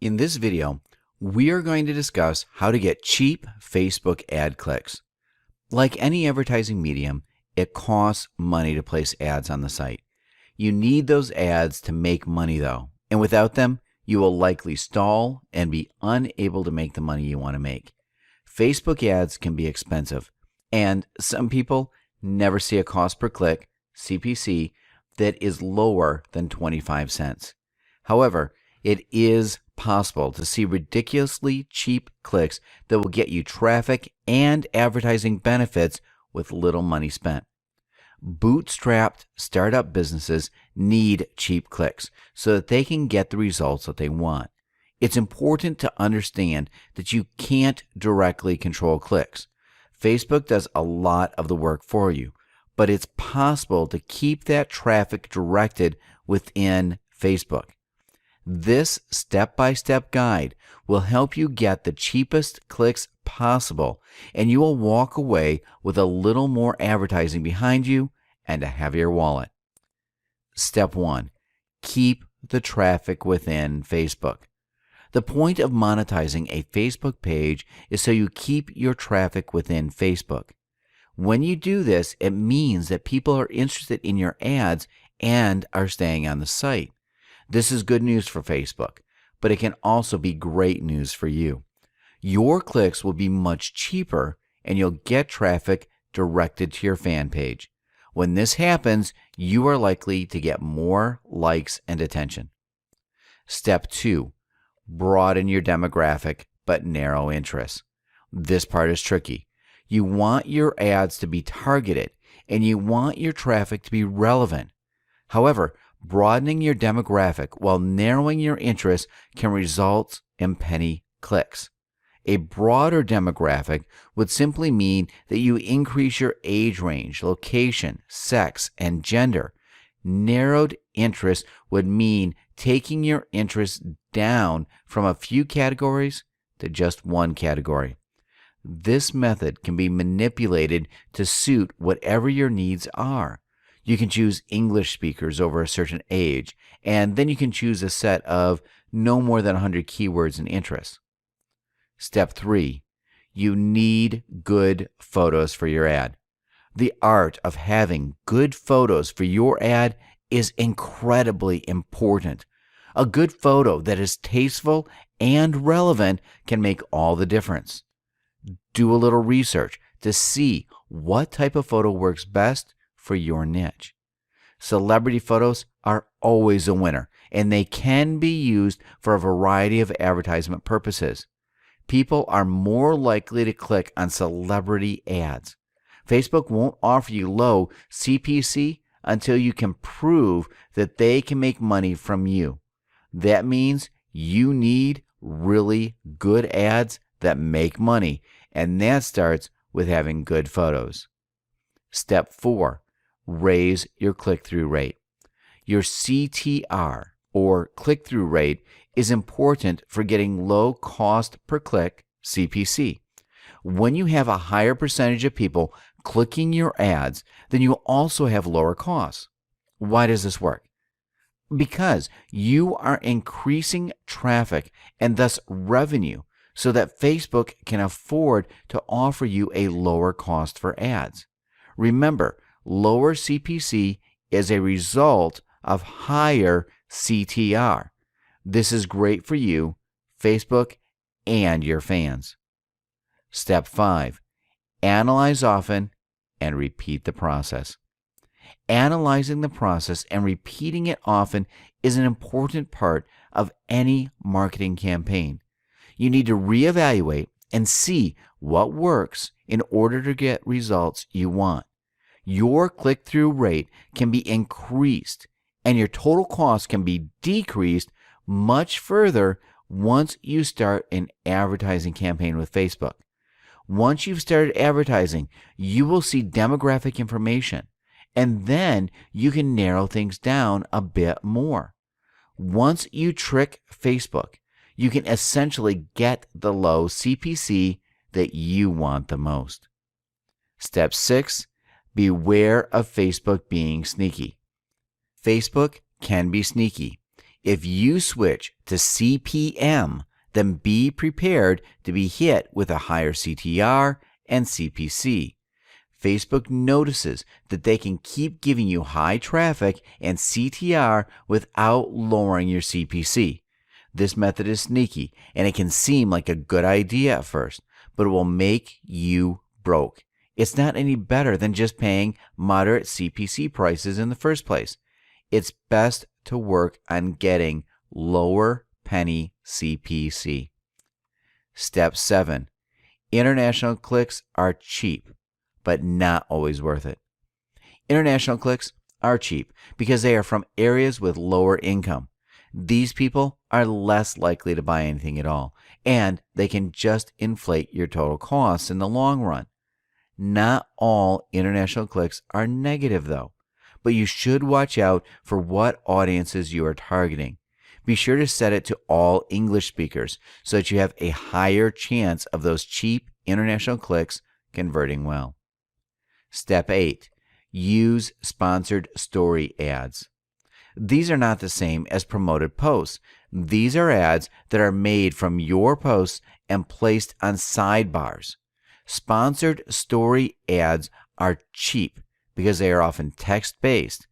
In this video, we are going to discuss how to get cheap Facebook ad clicks. Like any advertising medium, it costs money to place ads on the site. You need those ads to make money though, and without them, you will likely stall and be unable to make the money you want to make. Facebook ads can be expensive, and some people never see a cost per click, CPC, that is lower than 25 cents. However, it is possible to see ridiculously cheap clicks that will get you traffic and advertising benefits with little money spent. Bootstrapped startup businesses need cheap clicks so that they can get the results that they want. It's important to understand that you can't directly control clicks. Facebook does a lot of the work for you, but it's possible to keep that traffic directed within Facebook. This step-by-step guide will help you get the cheapest clicks possible, and you will walk away with a little more advertising behind you and a heavier wallet. Step 1. Keep the traffic within Facebook. The point of monetizing a Facebook page is so you keep your traffic within Facebook. When you do this, it means that people are interested in your ads and are staying on the site. This is good news for Facebook, but it can also be great news for you. Your clicks will be much cheaper and you'll get traffic directed to your fan page. When this happens, you are likely to get more likes and attention. Step 2. Broaden your demographic but narrow interests. This part is tricky. You want your ads to be targeted and you want your traffic to be relevant. However, broadening your demographic while narrowing your interests can result in penny clicks. A broader demographic would simply mean that you increase your age range, location, sex, and gender. Narrowed interest would mean taking your interests down from a few categories to just one category. This method can be manipulated to suit whatever your needs are. You can choose English speakers over a certain age, and then you can choose a set of no more than 100 keywords and interests. Step 3. You need good photos for your ad. The art of having good photos for your ad is incredibly important. A good photo that is tasteful and relevant can make all the difference. Do a little research to see what type of photo works best for your niche. Celebrity photos are always a winner, and they can be used for a variety of advertisement purposes. People are more likely to click on celebrity ads. Facebook won't offer you low CPC until you can prove that they can make money from you. That means you need really good ads that make money, and that starts with having good photos. Step 4. Raise your click-through rate. Your CTR, or click-through rate, is important for getting low cost per click, CPC. When you have a higher percentage of people clicking your ads, then you also have lower costs. Why does this work? Because you are increasing traffic and thus revenue so that Facebook can afford to offer you a lower cost for ads. Remember, lower CPC is a result of higher CTR. This is great for you, Facebook, and your fans. Step 5. Analyze often and repeat the process. Analyzing the process and repeating it often is an important part of any marketing campaign. You need to reevaluate and see what works in order to get results you want. Your click-through rate can be increased and your total cost can be decreased much further once you start an advertising campaign with Facebook. Once you've started advertising, you will see demographic information, and then you can narrow things down a bit more. Once you trick Facebook, you can essentially get the low CPC that you want the most. Step 6. Beware of Facebook being sneaky. Facebook can be sneaky. If you switch to CPM, then be prepared to be hit with a higher CTR and CPC. Facebook notices that they can keep giving you high traffic and CTR without lowering your CPC. This method is sneaky, and it can seem like a good idea at first, but it will make you broke. It's not any better than just paying moderate CPC prices in the first place. It's best to work on getting lower penny CPC. Step 7. International clicks are cheap, but not always worth it. International clicks are cheap because they are from areas with lower income. These people are less likely to buy anything at all, and they can just inflate your total costs in the long run. Not all international clicks are negative, though, but you should watch out for what audiences you are targeting. Be sure to set it to all English speakers so that you have a higher chance of those cheap international clicks converting well. Step 8. Use sponsored story ads. These are not the same as promoted posts. These are ads that are made from your posts and placed on sidebars. Sponsored story ads are cheap because they are often text-based,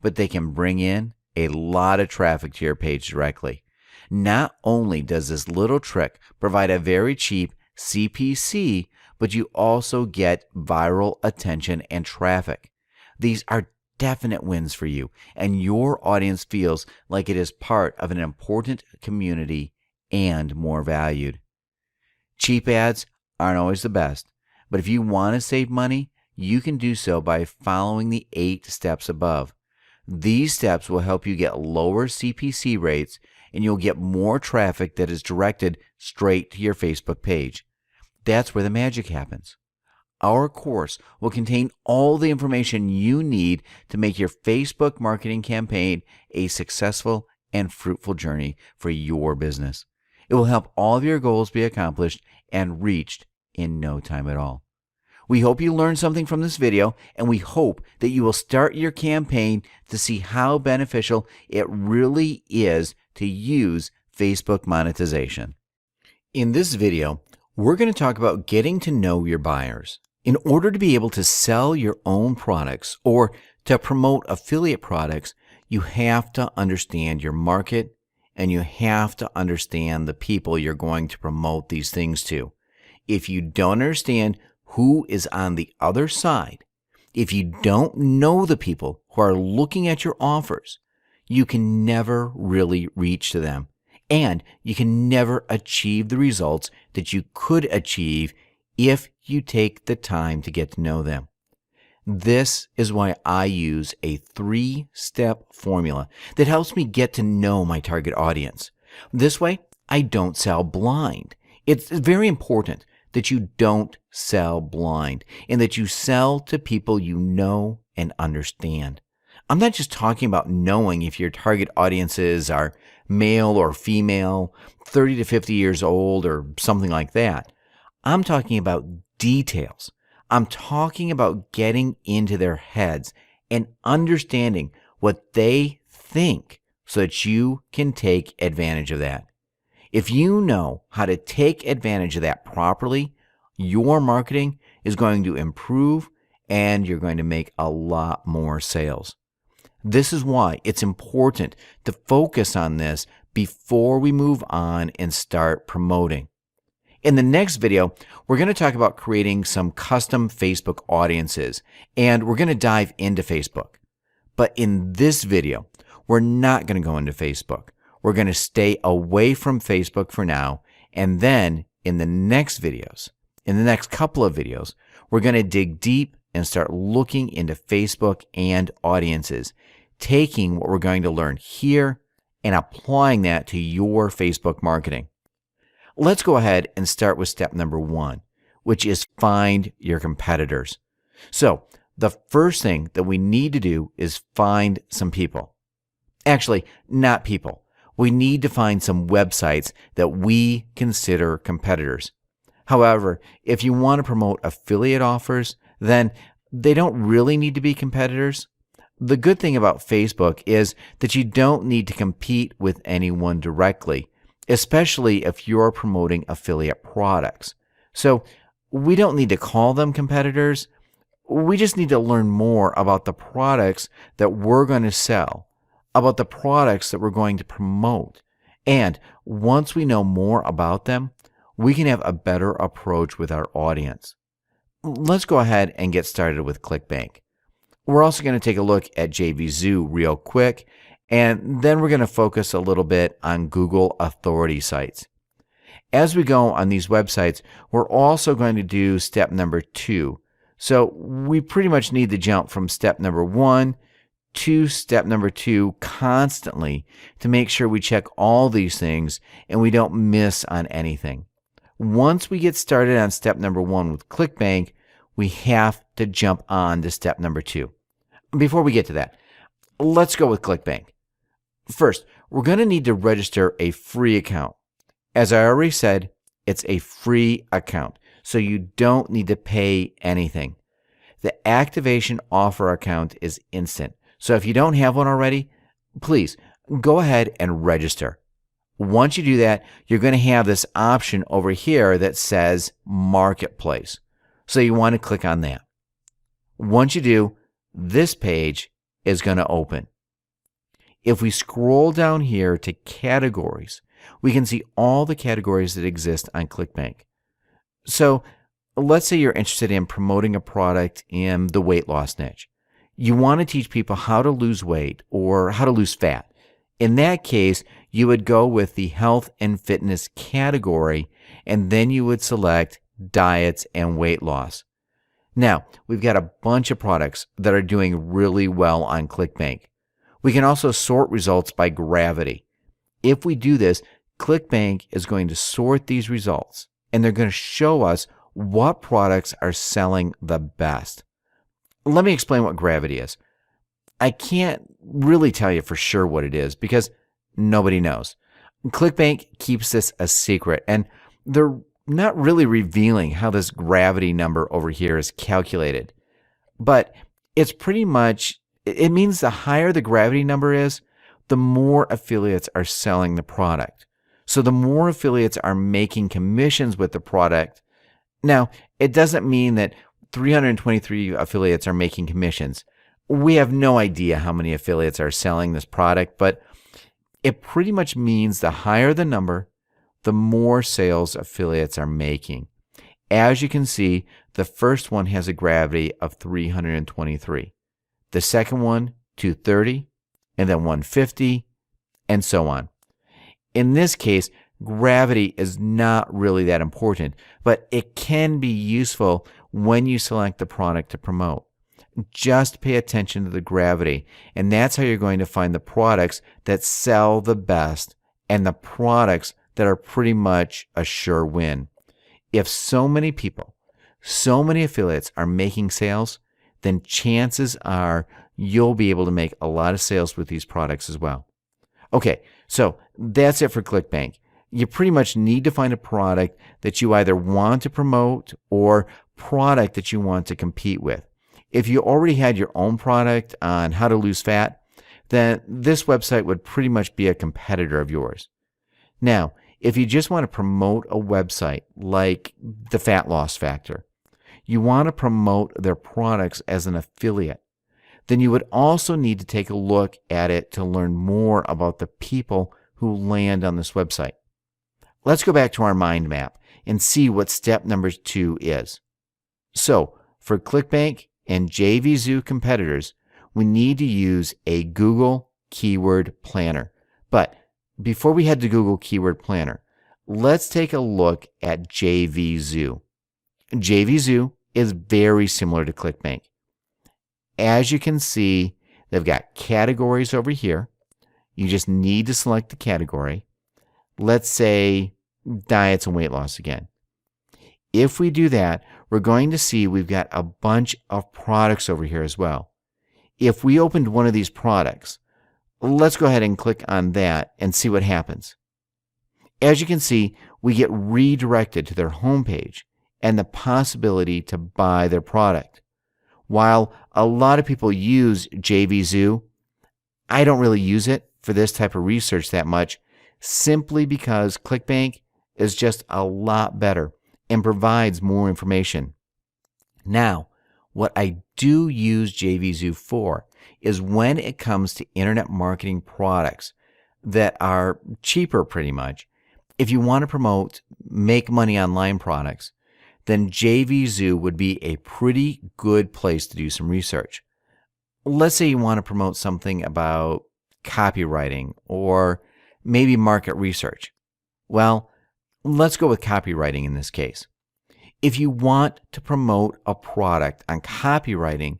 but they can bring in a lot of traffic to your page directly. Not only does this little trick provide a very cheap CPC, but you also get viral attention and traffic. These are definite wins for you, and your audience feels like it is part of an important community and more valued. Cheap ads aren't always the best, but if you want to save money, you can do so by following the 8 steps above. These steps will help you get lower CPC rates, and you'll get more traffic that is directed straight to your Facebook page. That's where the magic happens. Our course will contain all the information you need to make your Facebook marketing campaign a successful and fruitful journey for your business. It will help all of your goals be accomplished and reached in no time at all. We hope you learned something from this video, and we hope that you will start your campaign to see how beneficial it really is to use Facebook monetization. In this video, we're going to talk about getting to know your buyers. In order to be able to sell your own products or to promote affiliate products, you have to understand your market and you have to understand the people you're going to promote these things to. If you don't understand who is on the other side, if you don't know the people who are looking at your offers, you can never really reach to them, and you can never achieve the results that you could achieve if you take the time to get to know them. This is why I use a 3-step formula that helps me get to know my target audience. This way, I don't sell blind. It's very important that you don't sell blind and that you sell to people you know and understand. I'm not just talking about knowing if your target audiences are male or female, 30 to 50 years old, or something like that. I'm talking about details. I'm talking about getting into their heads and understanding what they think so that you can take advantage of that. If you know how to take advantage of that properly, your marketing is going to improve and you're going to make a lot more sales. This is why it's important to focus on this before we move on and start promoting. In the next video, we're going to talk about creating some custom Facebook audiences, and we're going to dive into Facebook. But in this video, we're not going to go into Facebook. We're going to stay away from Facebook for now, and then in the next videos, in the next couple of videos, we're going to dig deep and start looking into Facebook and audiences, taking what we're going to learn here and applying that to your Facebook marketing. Let's go ahead and start with step number 1, which is find your competitors. So the first thing that we need to do is find some people. Actually, not people. We need to find some websites that we consider competitors. However, if you want to promote affiliate offers, then they don't really need to be competitors. The good thing about Facebook is that you don't need to compete with anyone directly, especially if you're promoting affiliate products. So we don't need to call them competitors. We just need to learn more about the products that we're going to sell, about the products that we're going to promote. And once we know more about them, we can have a better approach with our audience. Let's go ahead and get started with ClickBank. We're also going to take a look at JVZoo real quick, and then we're going to focus a little bit on Google authority sites. As we go on these websites, we're also going to do step number 2. So we pretty much need to jump from step number 1 to step number 2 constantly to make sure we check all these things and we don't miss on anything. Once we get started on step number 1 with ClickBank, we have to jump on to step number 2. Before we get to that, let's go with ClickBank. First, we're going to need to register a free account. As I already said, it's a free account, so you don't need to pay anything. The activation offer account is instant, so if you don't have one already, please go ahead and register. Once you do that, you're going to have this option over here that says Marketplace. So you want to click on that. Once you do, this page is going to open. If we scroll down here to categories, we can see all the categories that exist on ClickBank. So let's say you're interested in promoting a product in the weight loss niche. You want to teach people how to lose weight or how to lose fat. In that case, you would go with the health and fitness category, and then you would select diets and weight loss. Now, we've got a bunch of products that are doing really well on ClickBank. We can also sort results by gravity. If we do this, ClickBank is going to sort these results, and they're going to show us what products are selling the best. Let me explain what gravity is. I can't really tell you for sure what it is because nobody knows. ClickBank keeps this a secret, and they're not really revealing how this gravity number over here is calculated. But it's pretty much, it means the higher the gravity number is, the more affiliates are selling the product. So the more affiliates are making commissions with the product. Now, it doesn't mean that 323 affiliates are making commissions. We have no idea how many affiliates are selling this product, but it pretty much means the higher the number, the more sales affiliates are making. As you can see, the first one has a gravity of 323. The second one, 230, and then 150, and so on. In this case, gravity is not really that important, but it can be useful when you select the product to promote. Just pay attention to the gravity, and that's how you're going to find the products that sell the best and the products that are pretty much a sure win. If so many people, so many affiliates are making sales, then chances are you'll be able to make a lot of sales with these products as well. Okay, so that's it for ClickBank. You pretty much need to find a product that you either want to promote or product that you want to compete with. If you already had your own product on how to lose fat, then this website would pretty much be a competitor of yours. Now, if you just want to promote a website like the Fat Loss Factor, you want to promote their products as an affiliate, then you would also need to take a look at it to learn more about the people who land on this website. Let's go back to our mind map and see what step number 2 is. So, for ClickBank and JVZoo competitors, we need to use a Google Keyword Planner. But before we head to Google Keyword Planner, let's take a look at JVZoo. JVZoo is very similar to ClickBank. As you can see, they've got categories over here. You just need to select the category. Let's say diets and weight loss again. If we do that, we're going to see we've got a bunch of products over here as well. If we opened one of these products, let's go ahead and click on that and see what happens. As you can see, we get redirected to their homepage and the possibility to buy their product. While a lot of people use JVZoo, I don't really use it for this type of research that much, simply because ClickBank is just a lot better and provides more information. Now, what I do use JVZoo for is when it comes to internet marketing products that are cheaper pretty much. If you want to promote make money online products, then JVZoo would be a pretty good place to do some research. Let's say you want to promote something about copywriting or maybe market research. Well, let's go with copywriting in this case. If you want to promote a product on copywriting,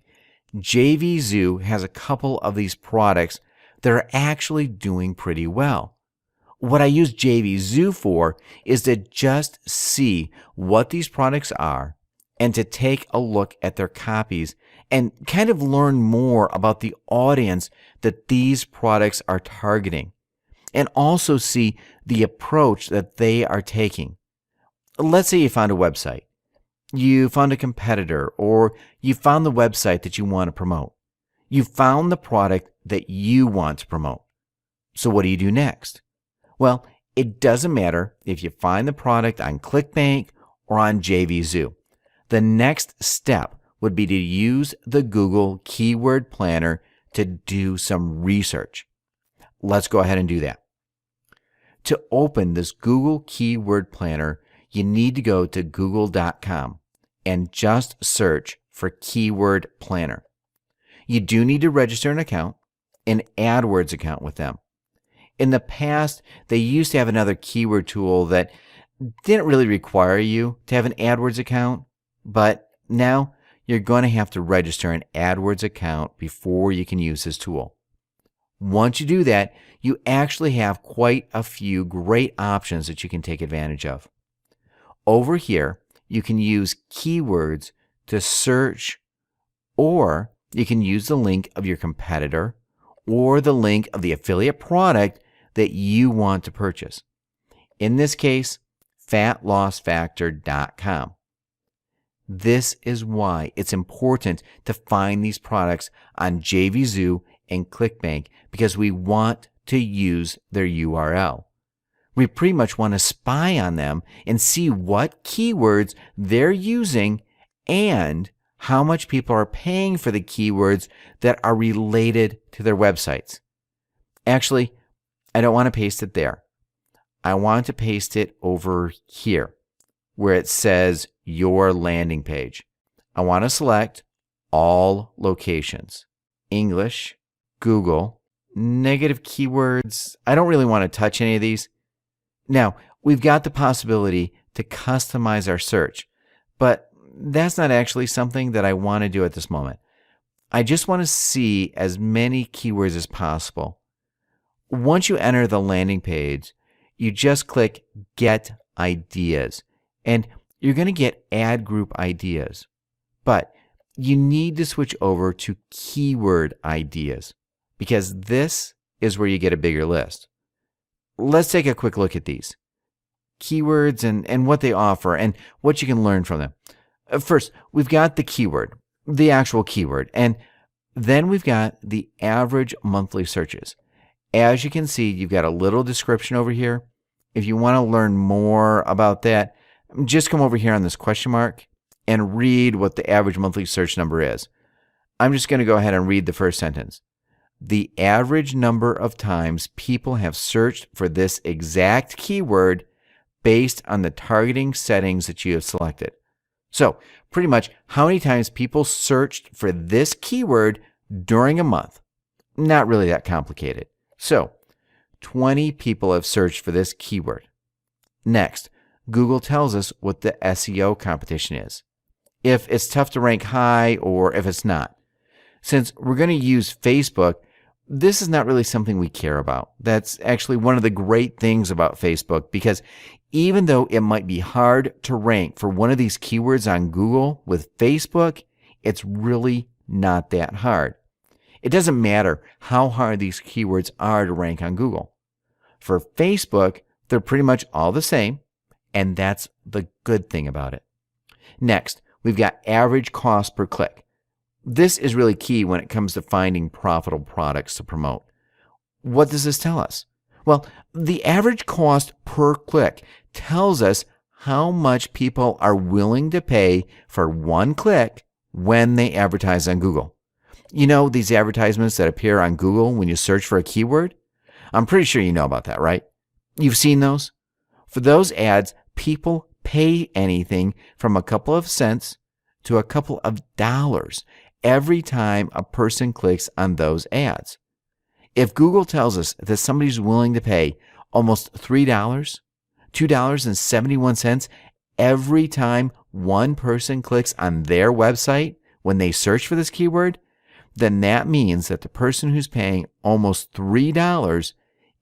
JVZoo has a couple of these products that are actually doing pretty well. What I use JVZoo for is to just see what these products are and to take a look at their copies and kind of learn more about the audience that these products are targeting, and also see the approach that they are taking. Let's say you found a website, you found a competitor, or you found the website that you want to promote. You found the product that you want to promote. So what do you do next? Well, it doesn't matter if you find the product on ClickBank or on JVZoo. The next step would be to use the Google Keyword Planner to do some research. Let's go ahead and do that. To open this Google Keyword Planner, you need to go to google.com and just search for Keyword Planner. You do need to register an account, an AdWords account with them. In the past, they used to have another keyword tool that didn't really require you to have an AdWords account, but now you're going to have to register an AdWords account before you can use this tool. Once you do that, you actually have quite a few great options that you can take advantage of. Over here, you can use keywords to search, or you can use the link of your competitor or the link of the affiliate product that you want to purchase. In this case, fatlossfactor.com. This is why it's important to find these products on JVZoo and ClickBank, because we want to use their URL. We pretty much want to spy on them and see what keywords they're using and how much people are paying for the keywords that are related to their websites. Actually, I don't want to paste it there. I want to paste it over here where it says your landing page. I want to select all locations, English, Google, negative keywords. I don't really want to touch any of these. Now, we've got the possibility to customize our search, but that's not actually something that I want to do at this moment. I just want to see as many keywords as possible. Once you enter the landing page, you just click Get Ideas, and you're going to get ad group ideas. But you need to switch over to keyword ideas, because this is where you get a bigger list. Let's take a quick look at these keywords and what they offer and what you can learn from them. First, we've got the keyword, the actual keyword, and then we've got the average monthly searches. As you can see, you've got a little description over here. If you want to learn more about that, just come over here on this question mark and read what the average monthly search number is. I'm just going to go ahead and read the first sentence. The average number of times people have searched for this exact keyword based on the targeting settings that you have selected. So, pretty much how many times people searched for this keyword during a month. Not really that complicated. So, 20 people have searched for this keyword. Next, Google tells us what the SEO competition is, if it's tough to rank high or if it's not. Since we're going to use Facebook, this is not really something we care about. That's actually one of the great things about Facebook, because even though it might be hard to rank for one of these keywords on Google with Facebook, it's really not that hard. It doesn't matter how hard these keywords are to rank on Google. For Facebook, they're pretty much all the same, and that's the good thing about it. Next, we've got average cost per click. This is really key when it comes to finding profitable products to promote. What does this tell us? Well, the average cost per click tells us how much people are willing to pay for one click when they advertise on Google. You know these advertisements that appear on Google when you search for a keyword? I'm pretty sure you know about that, right? You've seen those? For those ads, people pay anything from a couple of cents to a couple of dollars every time a person clicks on those ads. If Google tells us that somebody's willing to pay almost $3, $2.71 every time one person clicks on their website when they search for this keyword, then that means that the person who's paying almost $3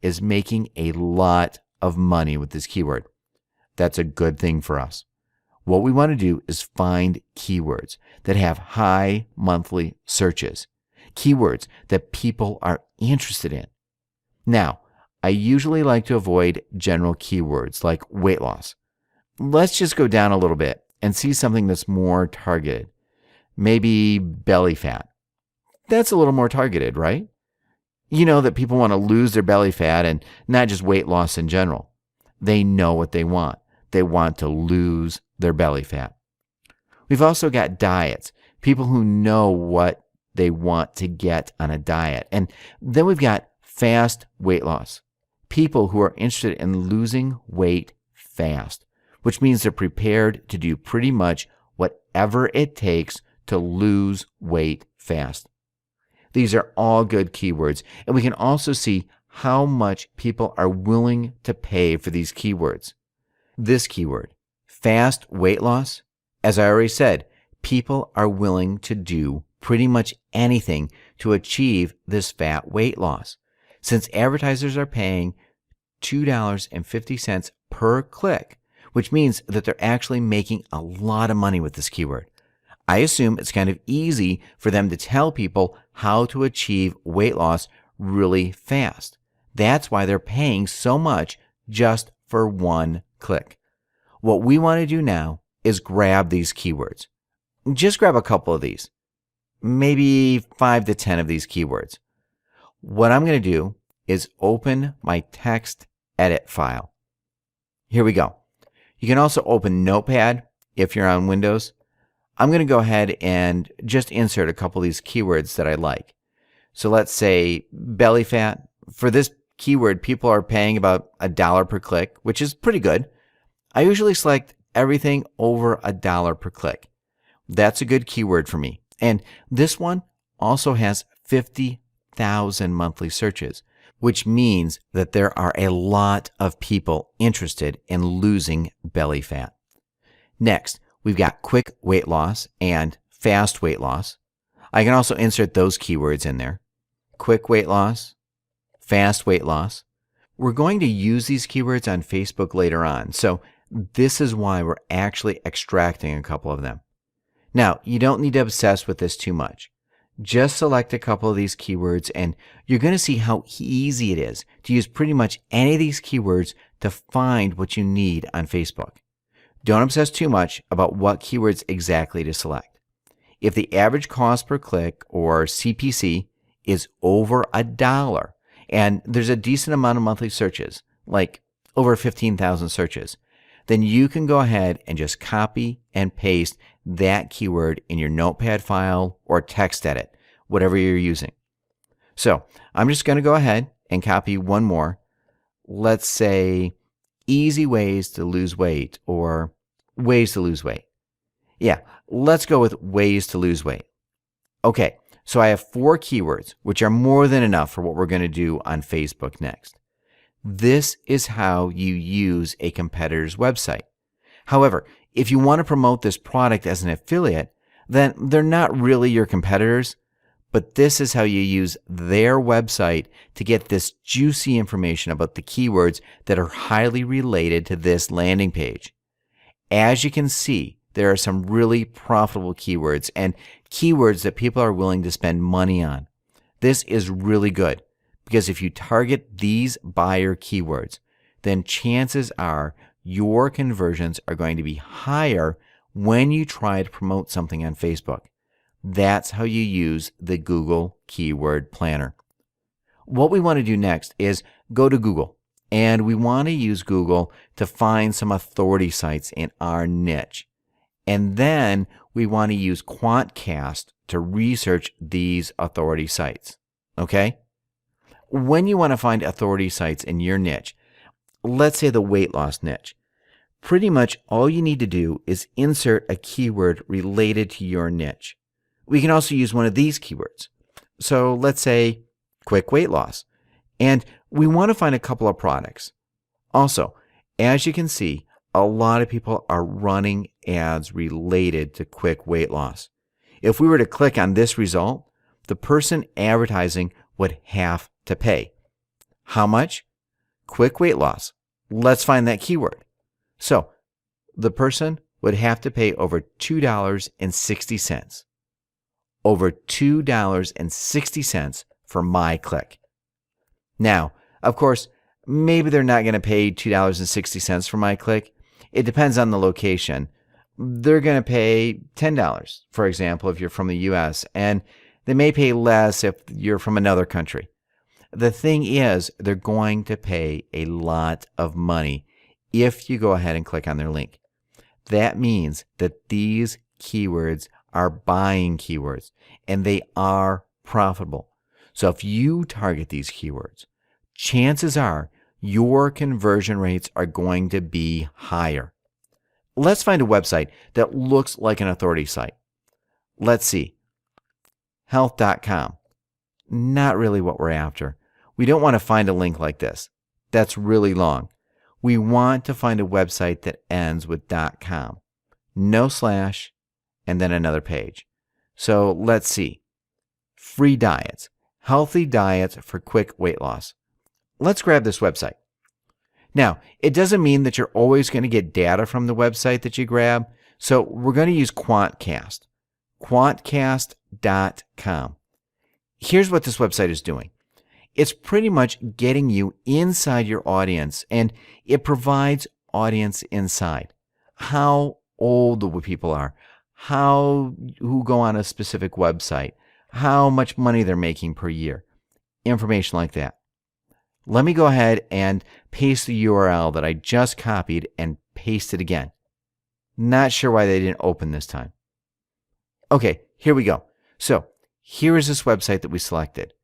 is making a lot of money with this keyword. That's a good thing for us. What we want to do is find keywords that have high monthly searches, keywords that people are interested in. Now, I usually like to avoid general keywords like weight loss. Let's just go down a little bit and see something that's more targeted. Maybe belly fat. That's a little more targeted, right? You know that people want to lose their belly fat and not just weight loss in general. They know what they want. They want to lose their belly fat. We've also got diets, people who know what they want to get on a diet. And then we've got fast weight loss, people who are interested in losing weight fast, which means they're prepared to do pretty much whatever it takes to lose weight fast. These are all good keywords, and we can also see how much people are willing to pay for these keywords. This keyword, fast weight loss, as I already said, people are willing to do pretty much anything to achieve this fat weight loss. Since advertisers are paying $2.50 per click, which means that they're actually making a lot of money with this keyword. I assume it's kind of easy for them to tell people how to achieve weight loss really fast. That's why they're paying so much just for one click. What we want to do now is grab these keywords. Just grab a couple of these, maybe 5 to 10 of these keywords. What I'm going to do is open my text edit file. Here we go. You can also open Notepad if you're on Windows. I'm going to go ahead and just insert a couple of these keywords that I like. So let's say belly fat. For this keyword, people are paying about $1 per click, which is pretty good. I usually select everything over $1 per click. That's a good keyword for me. And this one also has 50,000 monthly searches, which means that there are a lot of people interested in losing belly fat. Next, we've got quick weight loss and fast weight loss. I can also insert those keywords in there. Quick weight loss, fast weight loss. We're going to use these keywords on Facebook later on, so this is why we're actually extracting a couple of them. Now, you don't need to obsess with this too much. Just select a couple of these keywords and you're going to see how easy it is to use pretty much any of these keywords to find what you need on Facebook. Don't obsess too much about what keywords exactly to select. If the average cost per click, or CPC, is over $1 and there's a decent amount of monthly searches, like over 15,000 searches, then you can go ahead and just copy and paste that keyword in your Notepad file or text edit, whatever you're using. So I'm just going to go ahead and copy one more. Let's say easy ways to lose weight or ways to lose weight. Yeah, let's go with ways to lose weight. Okay, so I have 4 keywords, which are more than enough for what we're going to do on Facebook next. This is how you use a competitor's website. However, if you want to promote this product as an affiliate, then they're not really your competitors, but this is how you use their website to get this juicy information about the keywords that are highly related to this landing page. As you can see, there are some really profitable keywords and keywords that people are willing to spend money on. This is really good because if you target these buyer keywords, then chances are your conversions are going to be higher when you try to promote something on Facebook. That's how you use the Google Keyword Planner. What we want to do next is go to Google, and we want to use Google to find some authority sites in our niche. And then we want to use Quantcast to research these authority sites. Okay? When you want to find authority sites in your niche, let's say the weight loss niche, pretty much all you need to do is insert a keyword related to your niche. We can also use one of these keywords. So let's say quick weight loss. And we want to find a couple of products. Also, as you can see, a lot of people are running ads related to quick weight loss. If we were to click on this result, the person advertising would have to pay. How much? Quick weight loss. Let's find that keyword. So the person would have to pay over $2.60. Over $2.60 for my click. Now, of course, maybe they're not going to pay $2.60 for my click. It depends on the location. They're going to pay $10, for example, if you're from the US, and they may pay less if you're from another country. The thing is, they're going to pay a lot of money if you go ahead and click on their link. That means that these keywords are buying keywords, and they are profitable. So if you target these keywords, chances are your conversion rates are going to be higher. Let's find a website that looks like an authority site. Let's see. Health.com. Not really what we're after. We don't want to find a link like this. That's really long. We want to find a website that ends with .com. No slash, and then another page. So let's see. Free diets. Healthy diets for quick weight loss. Let's grab this website. Now, it doesn't mean that you're always going to get data from the website that you grab, so we're going to use Quantcast. Quantcast.com. Here's what this website is doing. It's pretty much getting you inside your audience, and it provides audience insight. How old the people are, who go on a specific website, how much money they're making per year, information like that. Let me go ahead and paste the URL that I just copied and paste it again. Not sure why they didn't open this time. Okay, here we go. So here is this website that we selected,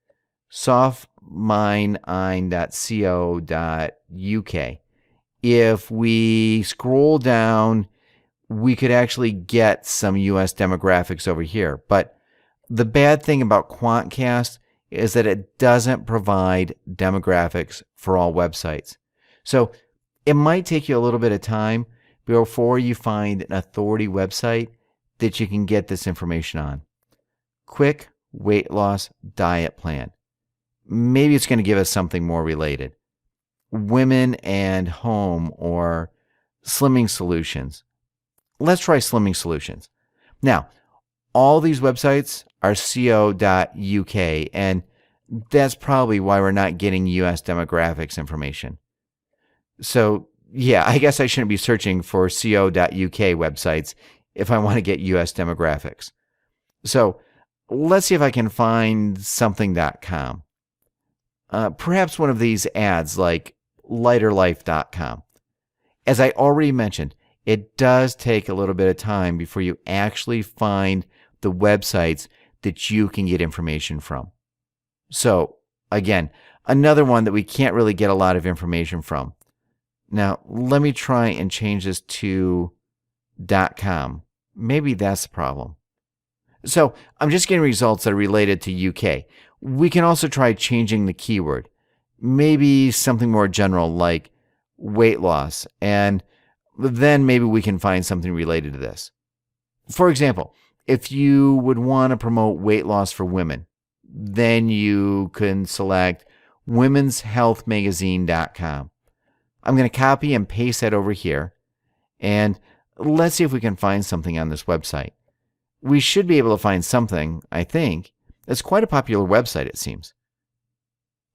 softmindine.co.uk. If we scroll down, we could actually get some US demographics over here. But the bad thing about Quantcast is that it doesn't provide demographics for all websites. So it might take you a little bit of time before you find an authority website that you can get this information on. Quick weight loss diet plan. Maybe it's going to give us something more related. Women and home or slimming solutions. Let's try slimming solutions. Now, all these websites are co.uk, and that's probably why we're not getting US demographics information. So, yeah, I guess I shouldn't be searching for co.uk websites if I want to get US demographics. So, let's see if I can find something.com. Perhaps one of these ads like lighterlife.com. As I already mentioned, it does take a little bit of time before you actually find the websites that you can get information from. So, again, another one that we can't really get a lot of information from. Now, let me try and change this to .com. Maybe that's the problem. So, I'm just getting results that are related to UK. We can also try changing the keyword. Maybe something more general like weight loss, and then maybe we can find something related to this. For example, if you would want to promote weight loss for women, then you can select womenshealthmagazine.com. I'm going to copy and paste that over here, and let's see if we can find something on this website. We should be able to find something, I think. It's quite a popular website, it seems.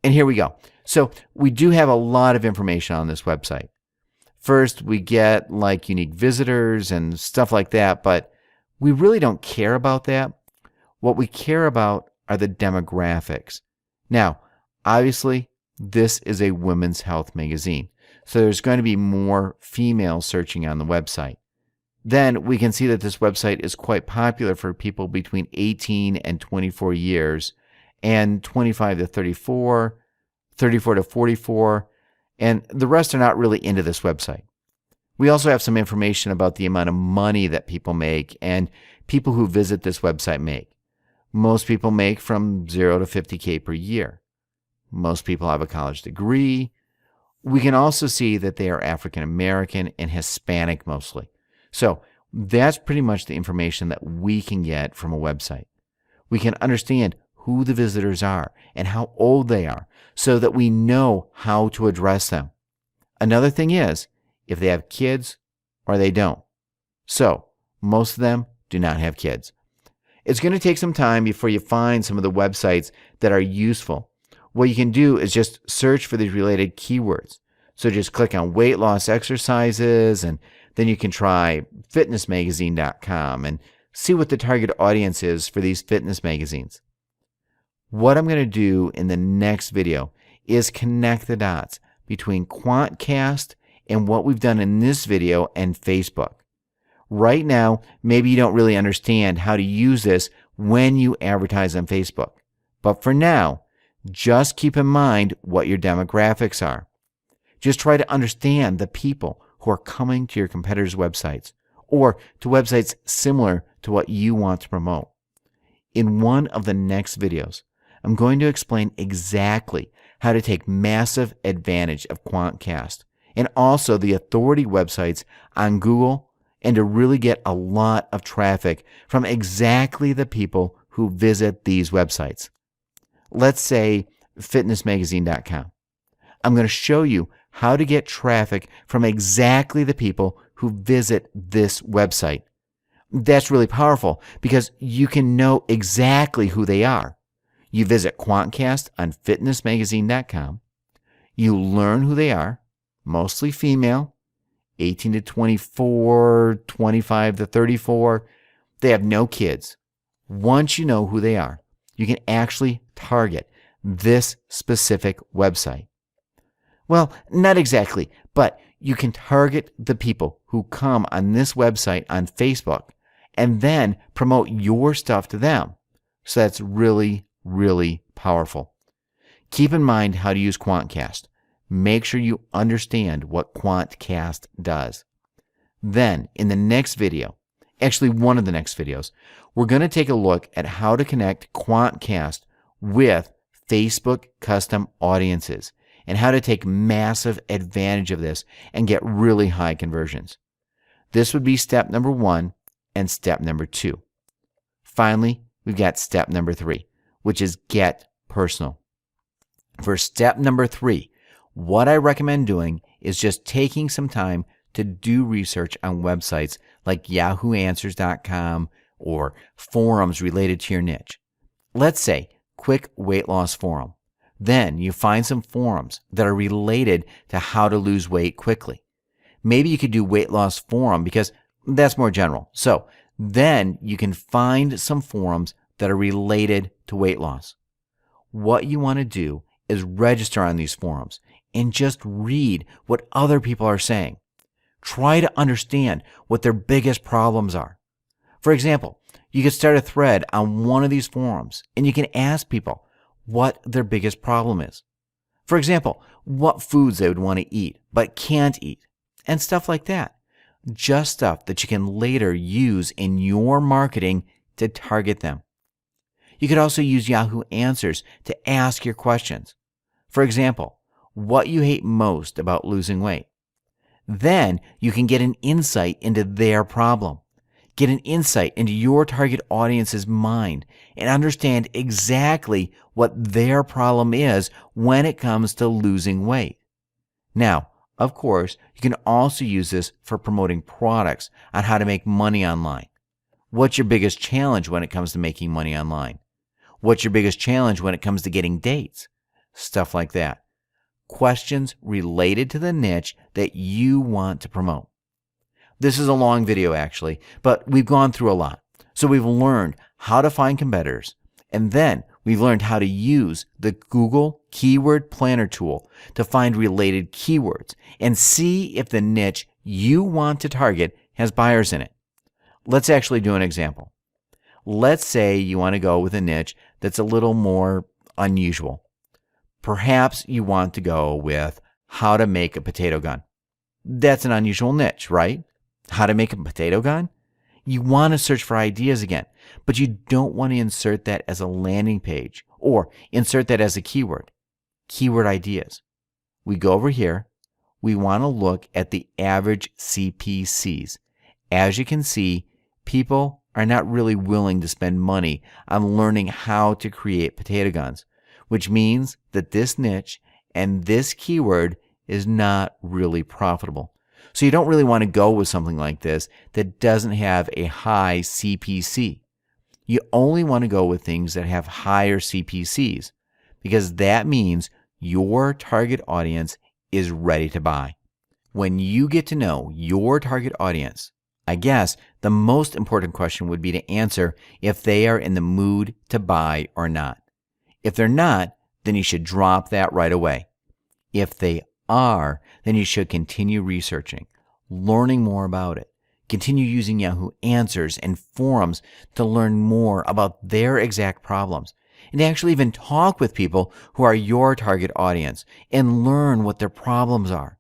And here we go. So we do have a lot of information on this website. First, we get like unique visitors and stuff like that, but we really don't care about that. What we care about are the demographics. Now, obviously, this is a women's health magazine, so there's going to be more females searching on the website. Then we can see that this website is quite popular for people between 18 and 24 years, and 25 to 34, 34 to 44, and the rest are not really into this website. We also have some information about the amount of money that people make and people who visit this website make. Most people make from 0 to 50K per year. Most people have a college degree. We can also see that they are African American and Hispanic mostly. So that's pretty much the information that we can get from a website. We can understand who the visitors are and how old they are so that we know how to address them. Another thing is if they have kids or they don't. So most of them do not have kids. It's going to take some time before you find some of the websites that are useful. What you can do is just search for these related keywords. So just click on weight loss exercises, and then you can try fitnessmagazine.com and see what the target audience is for these fitness magazines. What I'm going to do in the next video is connect the dots between Quantcast and what we've done in this video and Facebook. Right now, maybe you don't really understand how to use this when you advertise on Facebook. But for now, just keep in mind what your demographics are. Just try to understand the people who are coming to your competitors' websites or to websites similar to what you want to promote. In one of the next videos, I'm going to explain exactly how to take massive advantage of Quantcast and also the authority websites on Google, and to really get a lot of traffic from exactly the people who visit these websites. Let's say fitnessmagazine.com. I'm going to show you how to get traffic from exactly the people who visit this website. That's really powerful because you can know exactly who they are. You visit Quantcast on fitnessmagazine.com. You learn who they are, mostly female, 18 to 24, 25 to 34. They have no kids. Once you know who they are, you can actually target this specific website. Well, not exactly, but you can target the people who come on this website on Facebook and then promote your stuff to them. So that's really, really powerful. Keep in mind how to use Quantcast. Make sure you understand what Quantcast does. Then, in the next video, actually one of the next videos, we're going to take a look at how to connect Quantcast with Facebook custom audiences and how to take massive advantage of this and get really high conversions. This would be step number 1 and step number 2. Finally, we've got step number 3, which is get personal. For step number 3, what I recommend doing is just taking some time to do research on websites like yahooanswers.com or forums related to your niche. Let's say quick weight loss forum. Then you find some forums that are related to how to lose weight quickly. Maybe you could do weight loss forum because that's more general. So then you can find some forums that are related to weight loss. What you want to do is register on these forums and just read what other people are saying. Try to understand what their biggest problems are. For example, you could start a thread on one of these forums and you can ask people what their biggest problem is. For example, what foods they would want to eat but can't eat, and stuff like that. Just stuff that you can later use in your marketing to target them. You could also use Yahoo Answers to ask your questions. For example, what you hate most about losing weight. Then you can get an insight into their problem. Get an insight into your target audience's mind and understand exactly what their problem is when it comes to losing weight. Now, of course, you can also use this for promoting products on how to make money online. What's your biggest challenge when it comes to making money online? What's your biggest challenge when it comes to getting dates? Stuff like that. Questions related to the niche that you want to promote. This is a long video actually, but we've gone through a lot. So we've learned how to find competitors, and then we've learned how to use the Google Keyword Planner tool to find related keywords and see if the niche you want to target has buyers in it. Let's actually do an example. Let's say you want to go with a niche that's a little more unusual. Perhaps you want to go with how to make a potato gun. That's an unusual niche, right? How to make a potato gun? You want to search for ideas again, but you don't want to insert that as a landing page or insert that as a keyword. Keyword ideas. We go over here. We want to look at the average CPCs. As you can see, people are not really willing to spend money on learning how to create potato guns, which means that this niche and this keyword is not really profitable. So you don't really want to go with something like this that doesn't have a high CPC. You only want to go with things that have higher CPCs because that means your target audience is ready to buy. When you get to know your target audience, I guess the most important question would be to answer if they are in the mood to buy or not. If they're not, then you should drop that right away. If they are, then you should continue researching, learning more about it. Continue using Yahoo Answers and forums to learn more about their exact problems and to actually even talk with people who are your target audience and learn what their problems are.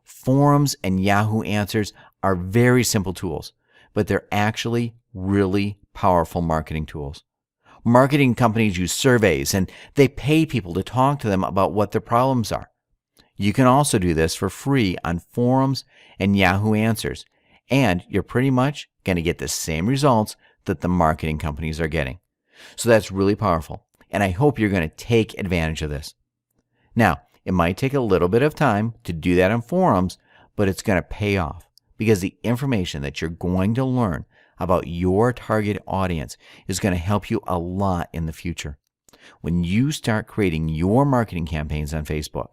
Forums and Yahoo Answers are very simple tools, but they're actually really powerful marketing tools. Marketing companies use surveys and they pay people to talk to them about what their problems are. You can also do this for free on forums and Yahoo Answers, and you're pretty much going to get the same results that the marketing companies are getting. So that's really powerful, and I hope you're going to take advantage of this. Now, it might take a little bit of time to do that on forums, but it's going to pay off because the information that you're going to learn about your target audience is going to help you a lot in the future when you start creating your marketing campaigns on Facebook.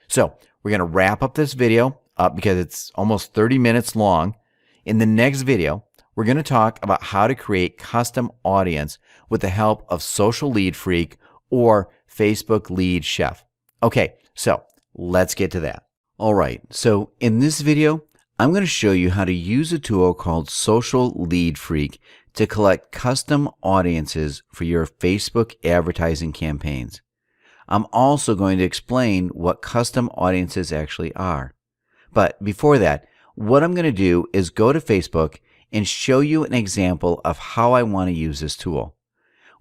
So we're going to wrap up this video up because it's almost 30 minutes long. In the next video, we're going to talk about how to create custom audience with the help of Social Lead Freak or Facebook Lead Chef. Okay, so let's get to that. All right, so in this video, I'm going to show you how to use a tool called Social Lead Freak to collect custom audiences for your Facebook advertising campaigns. I'm also going to explain what custom audiences actually are. But before that, what I'm going to do is go to Facebook and show you an example of how I want to use this tool.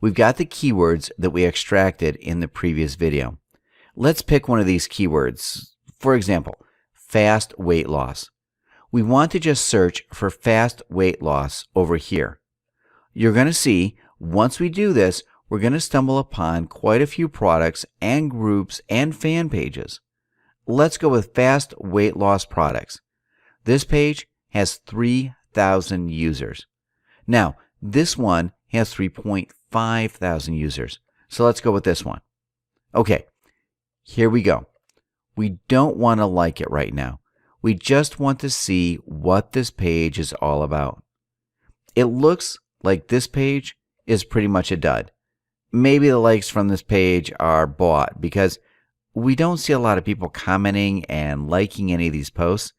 We've got the keywords that we extracted in the previous video. Let's pick one of these keywords. For example, fast weight loss. We want to just search for fast weight loss over here. You're going to see, once we do this, we're going to stumble upon quite a few products and groups and fan pages. Let's go with fast weight loss products. This page has 3,000 users. Now, this one has 3.5 thousand users. So let's go with this one. Okay, here we go. We don't want to like it right now. We just want to see what this page is all about. It looks like this page is pretty much a dud. Maybe the likes from this page are bought because we don't see a lot of people commenting and liking any of these posts.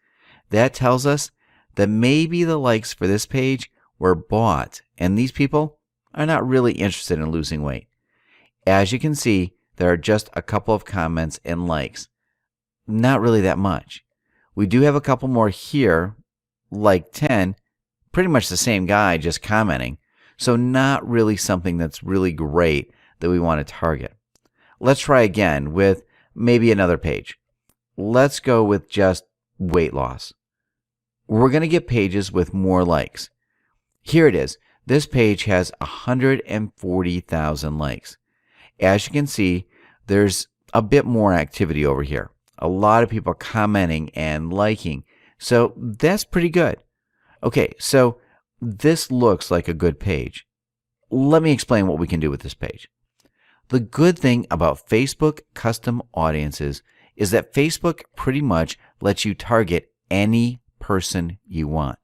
That tells us that maybe the likes for this page were bought and these people are not really interested in losing weight. As you can see, there are just a couple of comments and likes. Not really that much. We do have a couple more here, like 10, pretty much the same guy just commenting. So not really something that's really great that we want to target. Let's try again with maybe another page. Let's go with just weight loss. We're going to get pages with more likes. Here it is. This page has 140,000 likes. As you can see, there's a bit more activity over here. A lot of people commenting and liking. So that's pretty good. Okay, so this looks like a good page. Let me explain what we can do with this page. The good thing about Facebook custom audiences is that Facebook pretty much lets you target any person you want.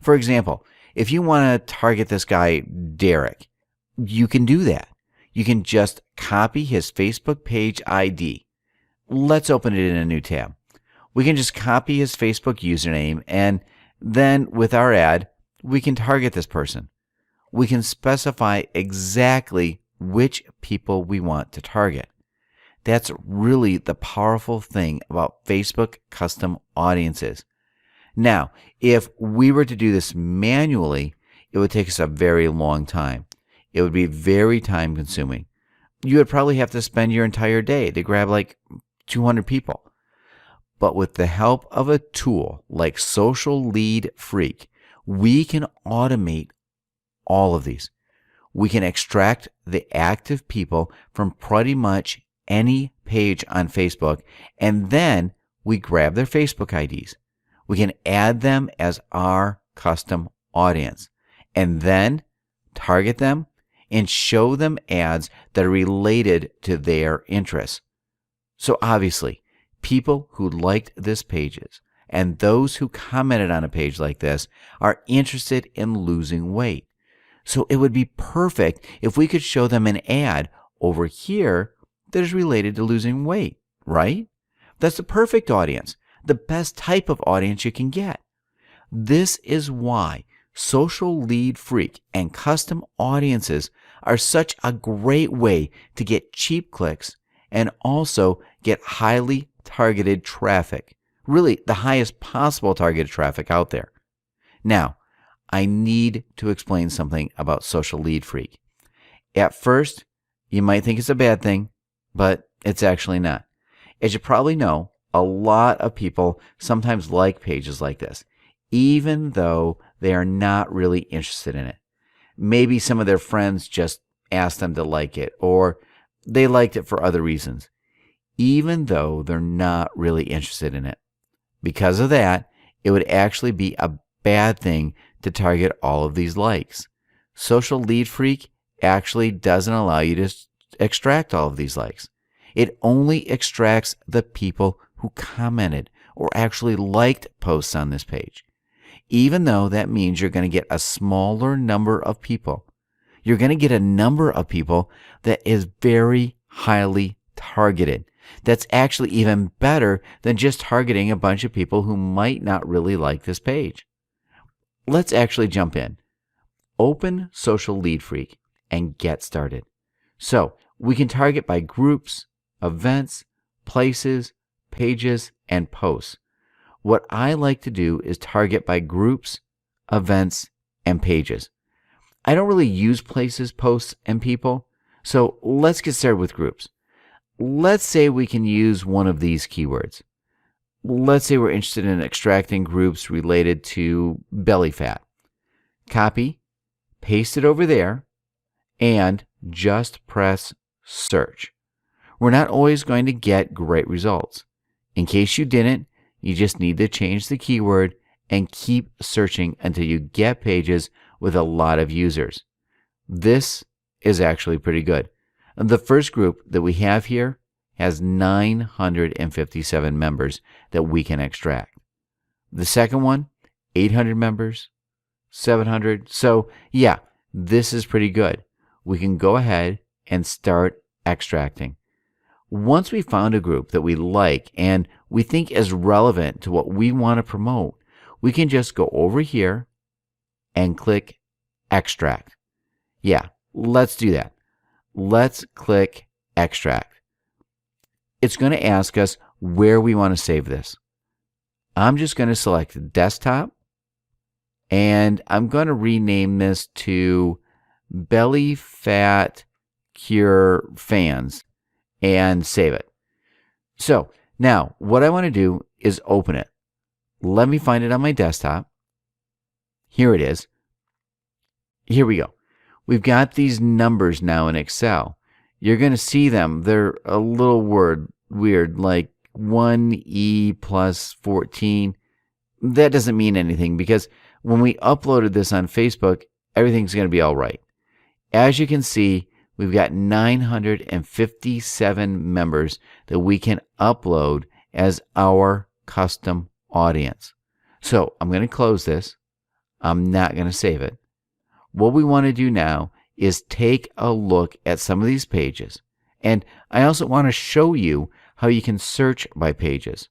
For example, if you want to target this guy, Derek, you can do that. You can just copy his Facebook page ID. Let's open it in a new tab. We can just copy his Facebook username, and then with our ad, we can target this person. We can specify exactly which people we want to target. That's really the powerful thing about Facebook custom audiences. Now, if we were to do this manually, it would take us a very long time. It would be very time consuming. You would probably have to spend your entire day to grab like 200 people. But with the help of a tool like Social Lead Freak, we can automate all of these. We can extract the active people from pretty much any page on Facebook, and then we grab their Facebook IDs. We can add them as our custom audience, and then target them and show them ads that are related to their interests. So obviously, people who liked this pages and those who commented on a page like this are interested in losing weight. So it would be perfect if we could show them an ad over here that is related to losing weight, right? That's the perfect audience, the best type of audience you can get. This is why Social Lead Freak and custom audiences are such a great way to get cheap clicks and also get highly targeted traffic. Really, the highest possible targeted traffic out there. Now, I need to explain something about Social Lead Freak. At first, you might think it's a bad thing, but it's actually not. As you probably know, a lot of people sometimes like pages like this, even though they are not really interested in it. Maybe some of their friends just asked them to like it, or they liked it for other reasons, even though they're not really interested in it. Because of that, it would actually be a bad thing to target all of these likes. Social Lead Freak actually doesn't allow you to extract all of these likes. It only extracts the people who commented or actually liked posts on this page. Even though that means you're going to get a smaller number of people, you're going to get a number of people that is very highly targeted. That's actually even better than just targeting a bunch of people who might not really like this page. Let's actually jump in. Open Social Lead Freak and get started. So we can target by groups, events, places, pages, and posts. What I like to do is target by groups, events, and pages. I don't really use places, posts, and people, so let's get started with groups. Let's say we can use one of these keywords. Let's say we're interested in extracting groups related to belly fat. Copy, paste it over there, and just press search. We're not always going to get great results. In case you didn't, you just need to change the keyword and keep searching until you get pages with a lot of users. This is actually pretty good. The first group that we have here has 957 members that we can extract. The second one, 800 members, 700. So yeah, this is pretty good. We can go ahead and start extracting. Once we found a group that we like and we think is relevant to what we want to promote, we can just go over here and click extract. Yeah, let's do that. Let's click extract. It's going to ask us where we want to save this. I'm just going to select desktop, and I'm going to rename this to Belly Fat Cure Fans and save it. So now what I want to do is open it. Let me find it on my desktop. Here it is. Here we go. We've got these numbers now in Excel. You're going to see them. They're a little weird, like 1E plus 14. That doesn't mean anything because when we uploaded this on Facebook, everything's going to be all right. As you can see, we've got 957 members that we can upload as our custom audience. So I'm going to close this. I'm not going to save it. What we want to do now is take a look at some of these pages. And I also want to show you how you can search by pages.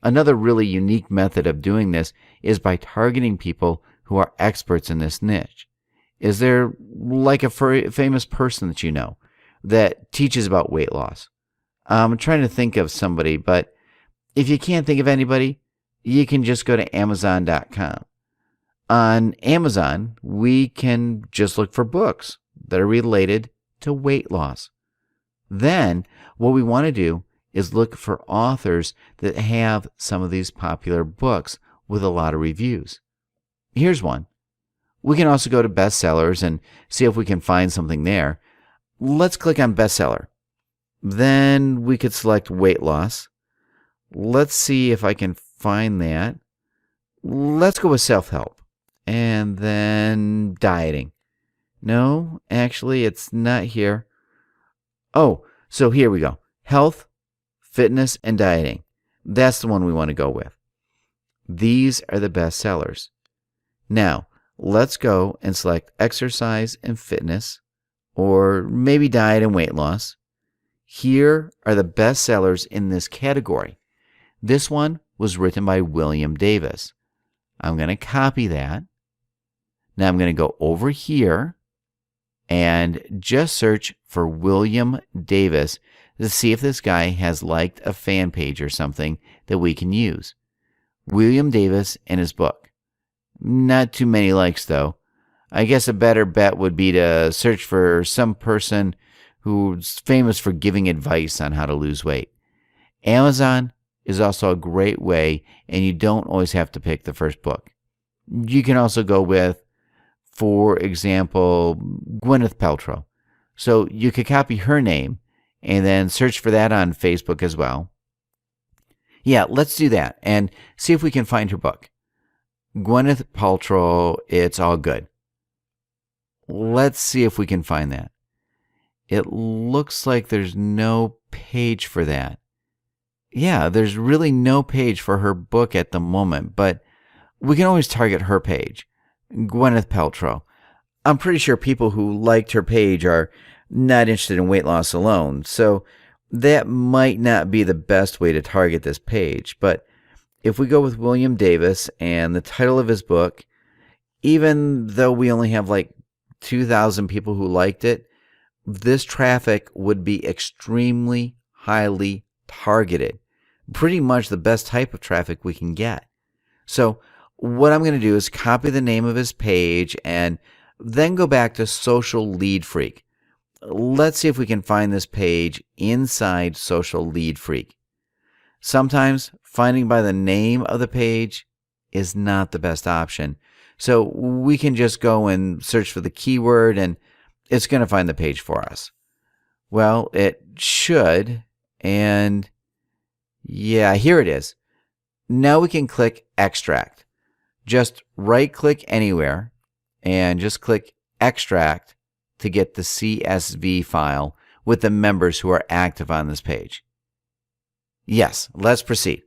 Another really unique method of doing this is by targeting people who are experts in this niche. Is there like a famous person that you know that teaches about weight loss? I'm trying to think of somebody, but if you can't think of anybody, you can just go to Amazon.com. On Amazon, we can just look for books that are related to weight loss. Then, what we want to do is look for authors that have some of these popular books with a lot of reviews. Here's one. We can also go to bestsellers and see if we can find something there. Let's click on bestseller. Then we could select weight loss. Let's see if I can find that. Let's go with self-help. And then dieting. No, actually, it's not here. Oh, so here we go. Health, fitness, and dieting. That's the one we want to go with. These are the best sellers. Now, let's go and select exercise and fitness, or maybe diet and weight loss. Here are the best sellers in this category. This one was written by William Davis. I'm going to copy that. Now I'm going to go over here and just search for William Davis to see if this guy has liked a fan page or something that we can use. William Davis and his book. Not too many likes though. I guess a better bet would be to search for some person who's famous for giving advice on how to lose weight. Amazon is also a great way, and you don't always have to pick the first book. You can also go with, for example, Gwyneth Paltrow. So you could copy her name and then search for that on Facebook as well. Yeah, let's do that and see if we can find her book. Gwyneth Paltrow, It's All Good. Let's see if we can find that. It looks like there's no page for that. Yeah, there's really no page for her book at the moment, but we can always target her page. Gwyneth Paltrow. I'm pretty sure people who liked her page are not interested in weight loss alone, so that might not be the best way to target this page. But if we go with William Davis and the title of his book, even though we only have like 2,000 people who liked it, this traffic would be extremely highly targeted. Pretty much the best type of traffic we can get. So what I'm going to do is copy the name of his page and then go back to Social Lead Freak. Let's see if we can find this page inside Social Lead Freak. Sometimes finding by the name of the page is not the best option. So we can just go and search for the keyword and it's going to find the page for us. Well, it should, and yeah, here it is. Now we can click Extract. Just right-click anywhere and just click Extract to get the CSV file with the members who are active on this page. Yes, let's proceed.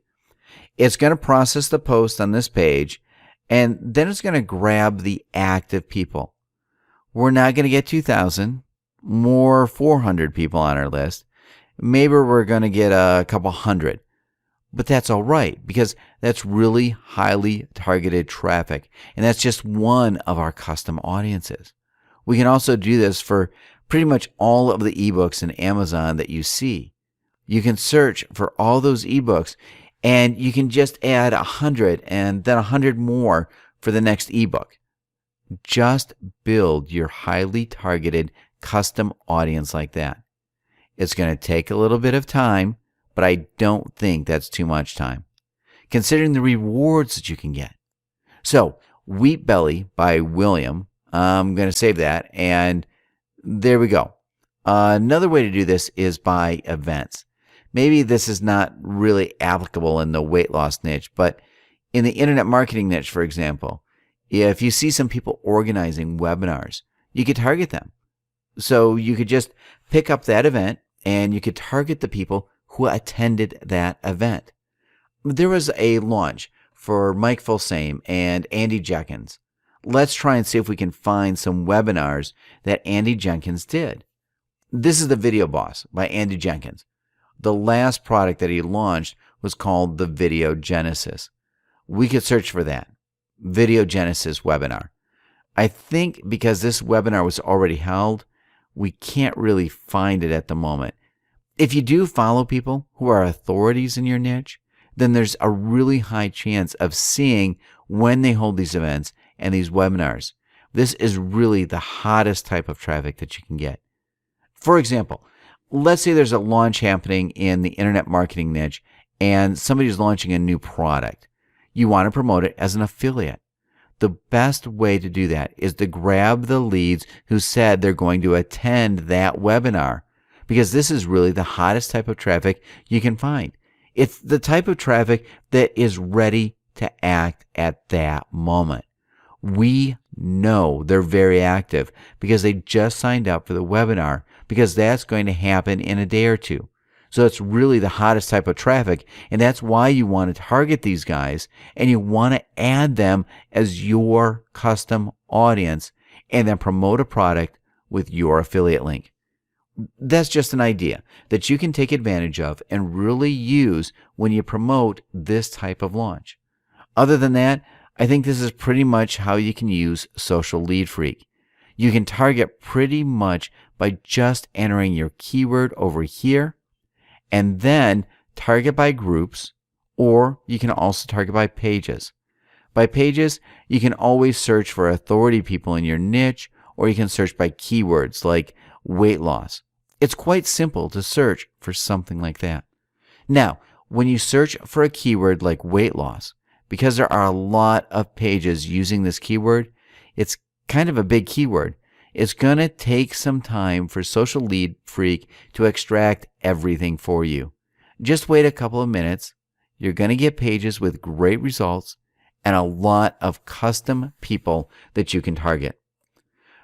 It's going to process the post on this page, and then it's going to grab the active people. We're not going to get 2,000, more 400 people on our list. Maybe we're going to get a couple hundred. But that's all right, because that's really highly targeted traffic, and that's just one of our custom audiences. We can also do this for pretty much all of the ebooks in Amazon that you see. You can search for all those ebooks, and you can just add 100 and then 100 more for the next ebook. Just build your highly targeted custom audience like that. It's going to take a little bit of time, but I don't think that's too much time, considering the rewards that you can get. So, Wheat Belly by William, I'm going to save that, and there we go. Another way to do this is by events. Maybe this is not really applicable in the weight loss niche, but in the internet marketing niche, for example, if you see some people organizing webinars, you could target them. So you could just pick up that event and you could target the people who attended that event. There was a launch for Mike Fulsame and Andy Jenkins. let's try and see if we can find some webinars that Andy Jenkins did. This is the Video Boss by Andy Jenkins. The last product that he launched was called the Video Genesis. We could search for that. Video Genesis webinar. I think because this webinar was already held, we can't really find it at the moment. If you do follow people who are authorities in your niche, then there's a really high chance of seeing when they hold these events and these webinars. This is really the hottest type of traffic that you can get. For example, let's say there's a launch happening in the internet marketing niche and somebody's launching a new product. You want to promote it as an affiliate. The best way to do that is to grab the leads who said they're going to attend that webinar, because this is really the hottest type of traffic you can find. It's the type of traffic that is ready to act at that moment. We know they're very active because they just signed up for the webinar, because that's going to happen in a day or two. So it's really the hottest type of traffic, and that's why you want to target these guys and you want to add them as your custom audience and then promote a product with your affiliate link. That's just an idea that you can take advantage of and really use when you promote this type of launch. Other than that, I think this is pretty much how you can use Social Lead Freak. You can target pretty much by just entering your keyword over here, and then target by groups, or you can also target by pages. By pages, you can always search for authority people in your niche, or you can search by keywords like weight loss. It's quite simple to search for something like that. Now, when you search for a keyword like weight loss, because there are a lot of pages using this keyword, it's kind of a big keyword. It's going to take some time for Social Lead Freak to extract everything for you. Just wait a couple of minutes. You're going to get pages with great results and a lot of custom people that you can target.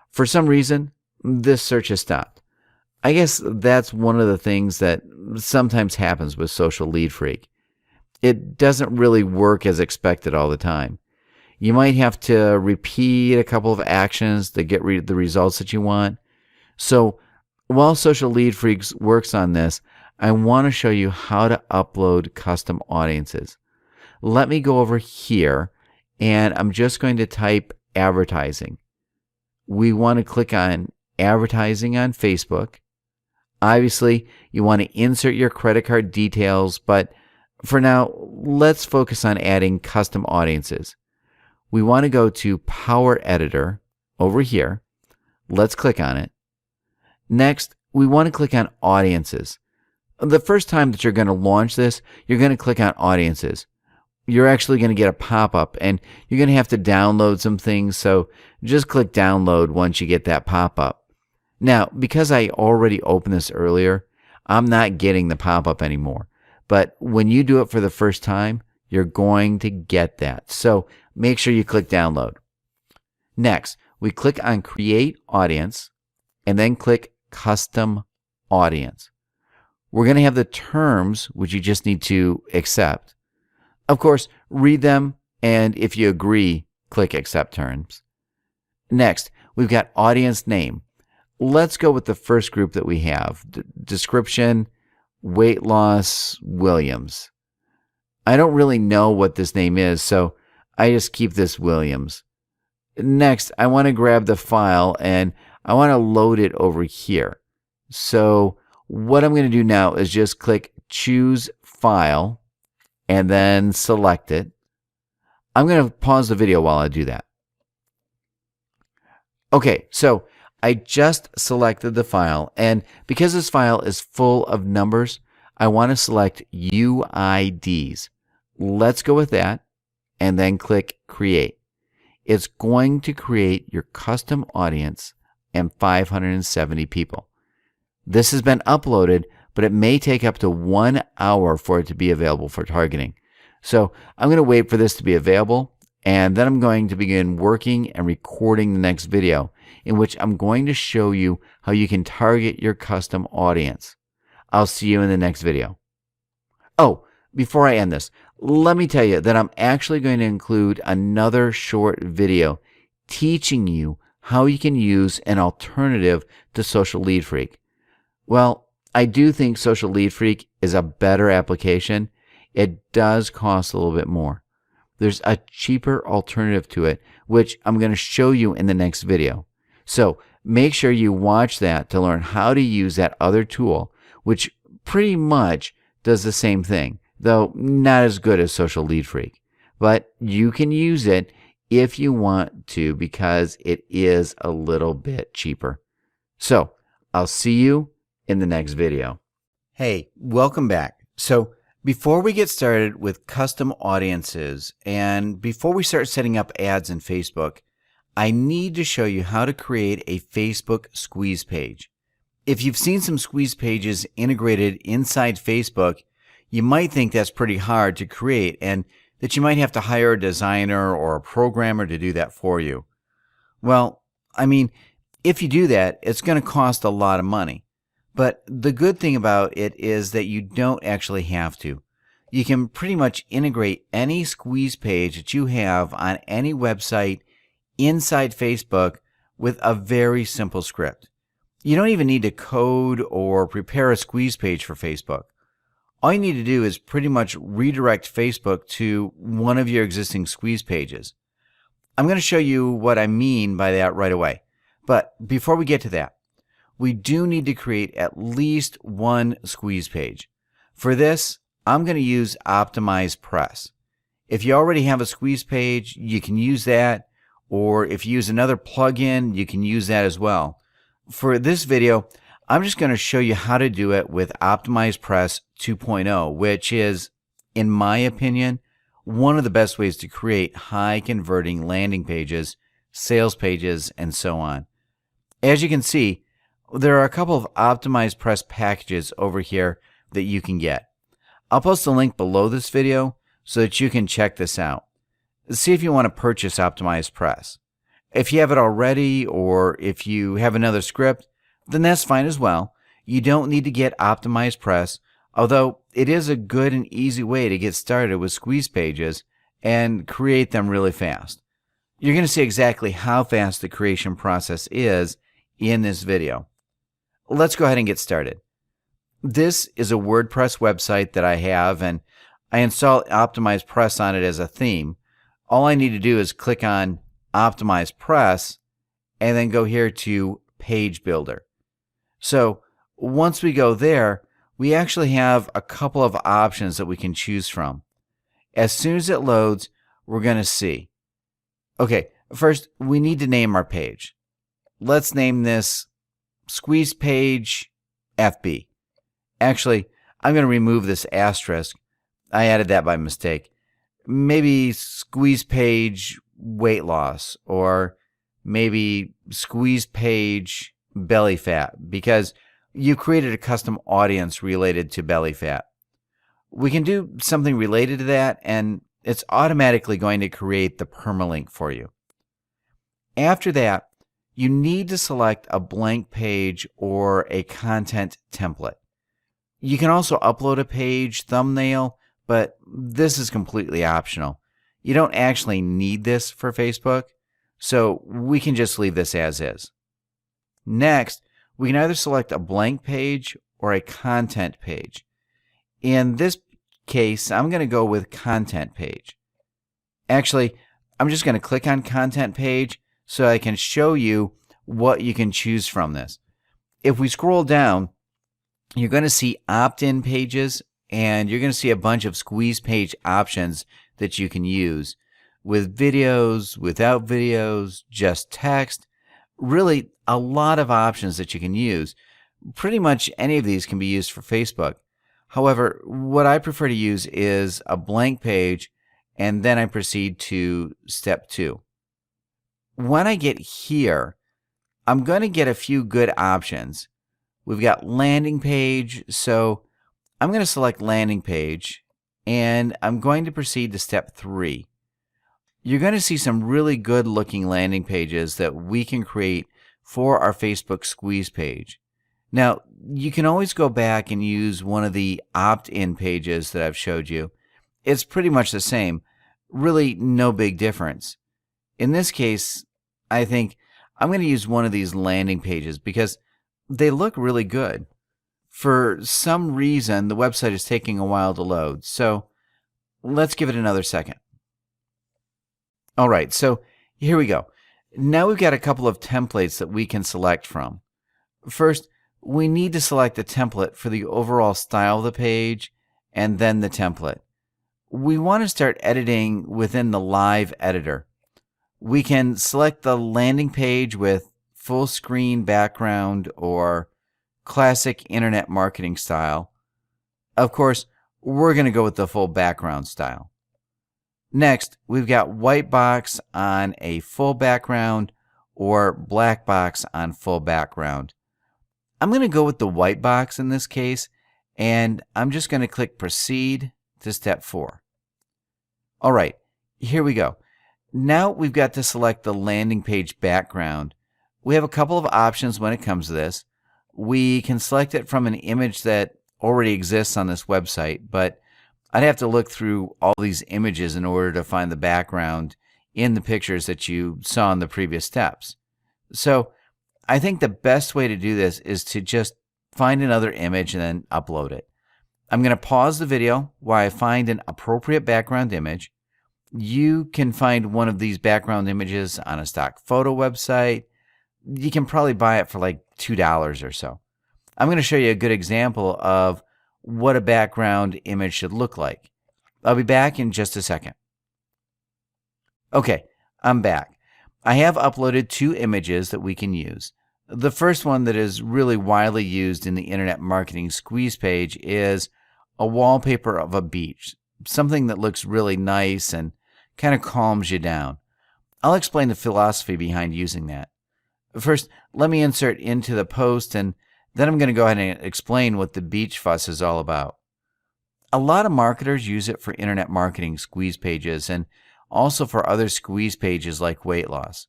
For some reason, this search has stopped. I guess that's one of the things that sometimes happens with Social Lead Freak. It doesn't really work as expected all the time. You might have to repeat a couple of actions to get the results that you want. So while Social Lead Freaks works on this, I want to show you how to upload custom audiences. Let me go over here, and I'm just going to type advertising. We want to click on advertising on Facebook. Obviously, you want to insert your credit card details, but for now, let's focus on adding custom audiences. We want to go to Power Editor over here. Let's click on it. Next, we want to click on Audiences. The first time that you're going to launch this, you're going to click on Audiences. You're actually going to get a pop-up, and you're going to have to download some things, so just click Download once you get that pop-up. Now, because I already opened this earlier, I'm not getting the pop-up anymore. But when you do it for the first time, you're going to get that. So make sure you click Download. Next, we click on Create Audience and then click Custom Audience. We're going to have the terms, which you just need to accept. Of course, read them, and if you agree, click Accept Terms. Next, we've got Audience Name. Let's go with the first group that we have. Description, Weight Loss, Williams. I don't really know what this name is, so I just keep this Williams. Next, I want to grab the file and I want to load it over here. So what I'm going to do now is just click Choose File and then select it. I'm going to pause the video while I do that. Okay, so I just selected the file, and because this file is full of numbers, I want to select UIDs. Let's go with that, and then click Create. It's going to create your custom audience and 570 people. This has been uploaded, but it may take up to 1 hour for it to be available for targeting. So I'm going to wait for this to be available, and then I'm going to begin working and recording the next video, in which I'm going to show you how you can target your custom audience. I'll see you in the next video. Oh, before I end this, let me tell you that I'm actually going to include another short video teaching you how you can use an alternative to Social Lead Freak. Well, I do think Social Lead Freak is a better application. It does cost a little bit more. There's a cheaper alternative to it, which I'm going to show you in the next video. So make sure you watch that to learn how to use that other tool, which pretty much does the same thing, though not as good as Social Lead Freak. But you can use it if you want to because it is a little bit cheaper. So I'll see you in the next video. Hey, welcome back. So before we get started with custom audiences and before we start setting up ads in Facebook, I need to show you how to create a Facebook squeeze page. If you've seen some squeeze pages integrated inside Facebook, you might think that's pretty hard to create and that you might have to hire a designer or a programmer to do that for you. Well, I mean, if you do that, it's going to cost a lot of money. But the good thing about it is that you don't actually have to. You can pretty much integrate any squeeze page that you have on any website inside Facebook with a very simple script. You don't even need to code or prepare a squeeze page for Facebook. All you need to do is pretty much redirect Facebook to one of your existing squeeze pages. I'm going to show you what I mean by that right away. But before we get to that, we do need to create at least one squeeze page. For this, I'm going to use OptimizePress. If you already have a squeeze page, you can use that, or if you use another plugin, you can use that as well. For this video, I'm just going to show you how to do it with OptimizePress 2.0, which is, in my opinion, one of the best ways to create high-converting landing pages, sales pages, and so on. As you can see, there are a couple of OptimizePress packages over here that you can get. I'll post a link below this video so that you can check this out. See if you want to purchase OptimizePress. If you have it already or if you have another script, then that's fine as well. You don't need to get OptimizePress, although it is a good and easy way to get started with squeeze pages and create them really fast. You're going to see exactly how fast the creation process is in this video. Let's go ahead and get started. This is a WordPress website that I have, and I install OptimizePress on it as a theme. All I need to do is click on OptimizePress and then go here to Page Builder. So once we go there, we actually have a couple of options that we can choose from. As soon as it loads, we're going to see. Okay, first we need to name our page. Let's name this Squeeze Page FB. Actually, I'm going to remove this asterisk. I added that by mistake. Maybe Squeeze Page Weight Loss, or maybe Squeeze Page Belly Fat, because you created a custom audience related to belly fat. We can do something related to that, and it's automatically going to create the permalink for you. After that, you need to select a blank page or a content template. You can also upload a page thumbnail, but this is completely optional. You don't actually need this for Facebook, so we can just leave this as is. Next, we can either select a blank page or a content page. In this case, I'm going to go with content page. Actually, I'm just going to click on content page so I can show you what you can choose from this. If we scroll down, you're going to see opt-in pages, and you're going to see a bunch of squeeze page options that you can use with videos, without videos, just text. Really, a lot of options that you can use. Pretty much any of these can be used for Facebook. However, what I prefer to use is a blank page, and then I proceed to step 2. When I get here, I'm going to get a few good options. We've got landing page, so I'm going to select landing page, and I'm going to proceed to step 3. You're going to see some really good looking landing pages that we can create for our Facebook squeeze page. Now, you can always go back and use one of the opt-in pages that I've showed you. It's pretty much the same. Really no big difference. In this case, I think I'm going to use one of these landing pages because they look really good. For some reason, the website is taking a while to load, so let's give it another second. All right, so here we go. Now we've got a couple of templates that we can select from. First, we need to select the template for the overall style of the page and then the template. We want to start editing within the live editor. We can select the landing page with full screen background or classic internet marketing style. Of course, we're going to go with the full background style. Next, we've got white box on a full background or black box on full background. I'm going to go with the white box in this case, and I'm just going to click Proceed to step 4. All right, here we go. Now we've got to select the landing page background. We have a couple of options when it comes to this. We can select it from an image that already exists on this website, but I'd have to look through all these images in order to find the background in the pictures that you saw in the previous steps. So I think the best way to do this is to just find another image and then upload it. I'm going to pause the video while I find an appropriate background image. You can find one of these background images on a stock photo website. You can probably buy it for like $2 or so. I'm going to show you a good example of what a background image should look like. I'll be back in just a second. Okay, I'm back. I have uploaded 2 images that we can use. The first one that is really widely used in the internet marketing squeeze page is a wallpaper of a beach, something that looks really nice and kind of calms you down. I'll explain the philosophy behind using that. First, let me insert into the post, and then I'm going to go ahead and explain what the beach fuss is all about. A lot of marketers use it for internet marketing squeeze pages and also for other squeeze pages like weight loss.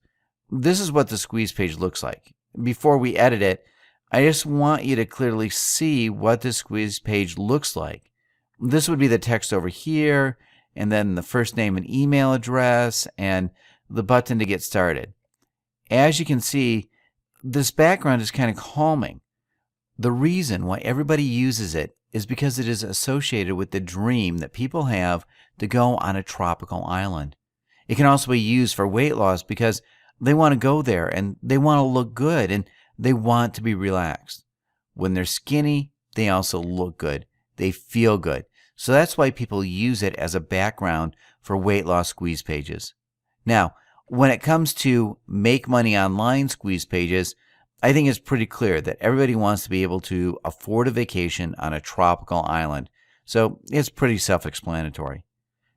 This is what the squeeze page looks like. Before we edit it, I just want you to clearly see what the squeeze page looks like. This would be the text over here, and then the first name and email address, and the button to get started. As you can see, this background is kind of calming. The reason why everybody uses it is because it is associated with the dream that people have to go on a tropical island. It can also be used for weight loss because they want to go there and they want to look good and they want to be relaxed. When they're skinny, they also look good. They feel good. So that's why people use it as a background for weight loss squeeze pages. Now, when it comes to make money online squeeze pages, I think it's pretty clear that everybody wants to be able to afford a vacation on a tropical island. So it's pretty self-explanatory.